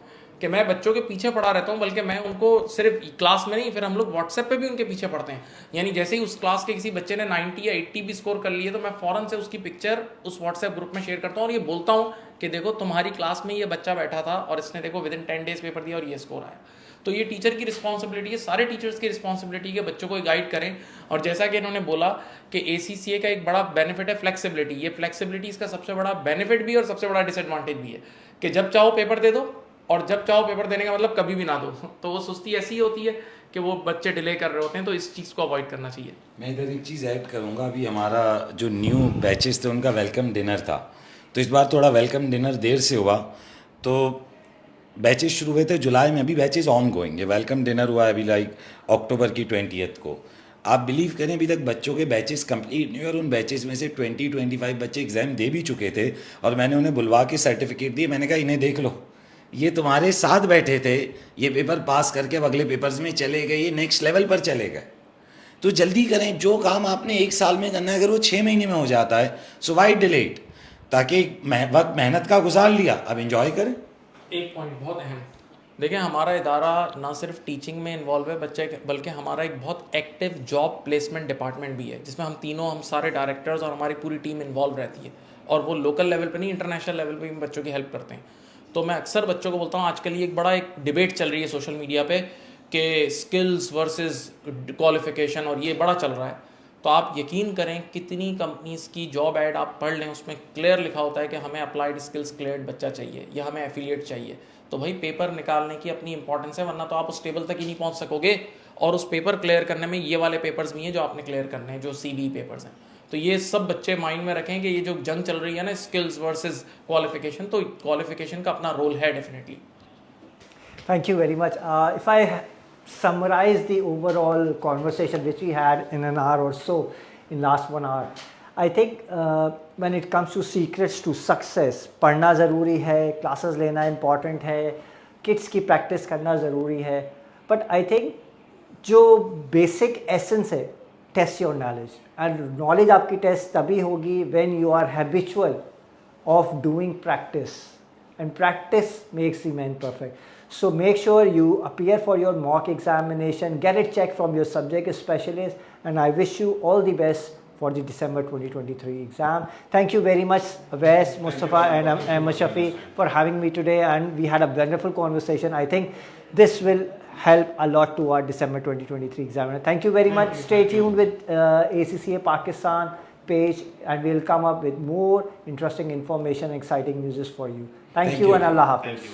कि मैं बच्चों के पीछे पड़ा रहता हूँ, बल्कि मैं उनको सिर्फ क्लास में नहीं, फिर हम लोग व्हाट्सएप पे भी उनके पीछे पड़ते हैं। यानी जैसे ही उस क्लास के किसी बच्चे ने 90 या 80 भी स्कोर कर लिए, तो मैं फ़ौरन से उसकी पिक्चर उस व्हाट्सएप ग्रुप में शेयर करता हूँ और ये बोलता हूँ कि देखो तुम्हारी क्लास में ये बच्चा बैठा था और इसने देखो विदिन 10 डेज पेपर दिया और ये स्कोर आया। तो ये टीचर की रिस्पॉन्सिबिलिटी है, सारे टीचर्स की रिस्पॉन्सिबिलिटी है कि बच्चों को गाइड करें। और जैसा कि इन्होंने बोला कि ACCA का एक बड़ा बेनिफिट है फ्लेक्सिबिलिटी। ये फ्लेक्सिबिलिटी इसका सबसे बड़ा बेनिफिट भी है और सबसे बड़ा डिसएडवांटेज भी है कि जब चाहो पेपर दे दो, और जब चाहो पेपर देने का मतलब कभी भी ना दो। तो वो सुस्ती ऐसी होती है कि वो बच्चे डिले कर रहे होते हैं, तो इस चीज़ को अवॉइड करना चाहिए। मैं इधर एक चीज़ ऐड करूँगा, अभी हमारा जो न्यू बैचेस थे उनका वेलकम डिनर था, तो इस बार थोड़ा वेलकम डिनर देर से हुआ। तो बैचेस शुरू हुए थे जुलाई में, अभी बैचेस ऑन गोइंग है। वेलकम डिनर हुआ है अभी लाइक अक्टूबर की 20th को। आप बिलीव करें अभी तक बच्चों के बैचेस कंप्लीट नहीं हुए, और उन बैचेस में से 20-25 बच्चे एग्ज़ाम दे भी चुके थे, और मैंने उन्हें बुलवा के सर्टिफिकेट दिए। मैंने कहा इन्हें देख लो, ये तुम्हारे साथ बैठे थे, ये पेपर पास करके अब अगले पेपर्स में चले गए, ये नेक्स्ट लेवल पर चले गए। तो जल्दी करें, जो काम आपने 1 साल में करना है अगर वो 6 महीने में हो जाता है, सो वाई डिले इट, ताकि वक्त मेहनत का गुजार लिया, अब इंजॉय करें। एक पॉइंट बहुत अहम, देखिए हमारा इदारा ना सिर्फ टीचिंग में इन्वॉल्व है बच्चे, बल्कि हमारा एक बहुत एक्टिव जॉब प्लेसमेंट डिपार्टमेंट भी है, जिसमें हम सारे डायरेक्टर्स और हमारी पूरी टीम इन्वॉल्व रहती है। और वो लोकल लेवल पे नहीं, इंटरनेशनल लेवल पे भी बच्चों की हेल्प करते हैं। तो मैं अक्सर बच्चों को बोलता हूँ, आजकल ये एक डिबेट चल रही है सोशल मीडिया पे कि स्किल्स वर्सेस क्वालिफिकेशन, और ये बड़ा चल रहा है। तो आप यकीन करें, कितनी कंपनीज़ की जॉब ऐड आप पढ़ लें, उसमें क्लियर लिखा होता है कि हमें अप्लाइड स्किल्स क्लियर्ड बच्चा चाहिए या हमें एफिलिएट चाहिए। तो भाई पेपर निकालने की अपनी इंपॉर्टेंस है, वरना तो आप उस टेबल तक ही नहीं पहुंच सकोगे। और उस पेपर क्लियर करने में ये वाले पेपर्स भी हैं जो आपने क्लियर करने हैं, जो CBE पेपर्स हैं। तो ये सब बच्चे माइंड में रखें कि ये जो जंग चल रही है ना स्किल्स वर्सेस क्वालिफिकेशन, तो क्वालिफिकेशन का अपना रोल है definitely. Thank you very much. If I summarize the overall conversation which we had in an hour or so, in last 1 hour, I think when it comes to secrets to success, पढ़ना ज़रूरी है, classes लेना important है, kids की practice करना ज़रूरी है, but I think जो basic essence है, test your knowledge, and knowledge आपकी test तभी होगी when you are habitual of doing practice, and practice makes the man perfect. So make sure you appear for your mock examination, get it checked from your subject specialist, and I wish you all the best for the December 2023 exam. Thank you very much, Awais, Mustafa and Mushafi, for having me today, and we had a wonderful conversation. I think this will help a lot to our December 2023 exam. Thank you very much. Stay tuned with ACCA Pakistan page, and we'll come up with more interesting information, exciting news for you. Thank you and Allah Hafiz.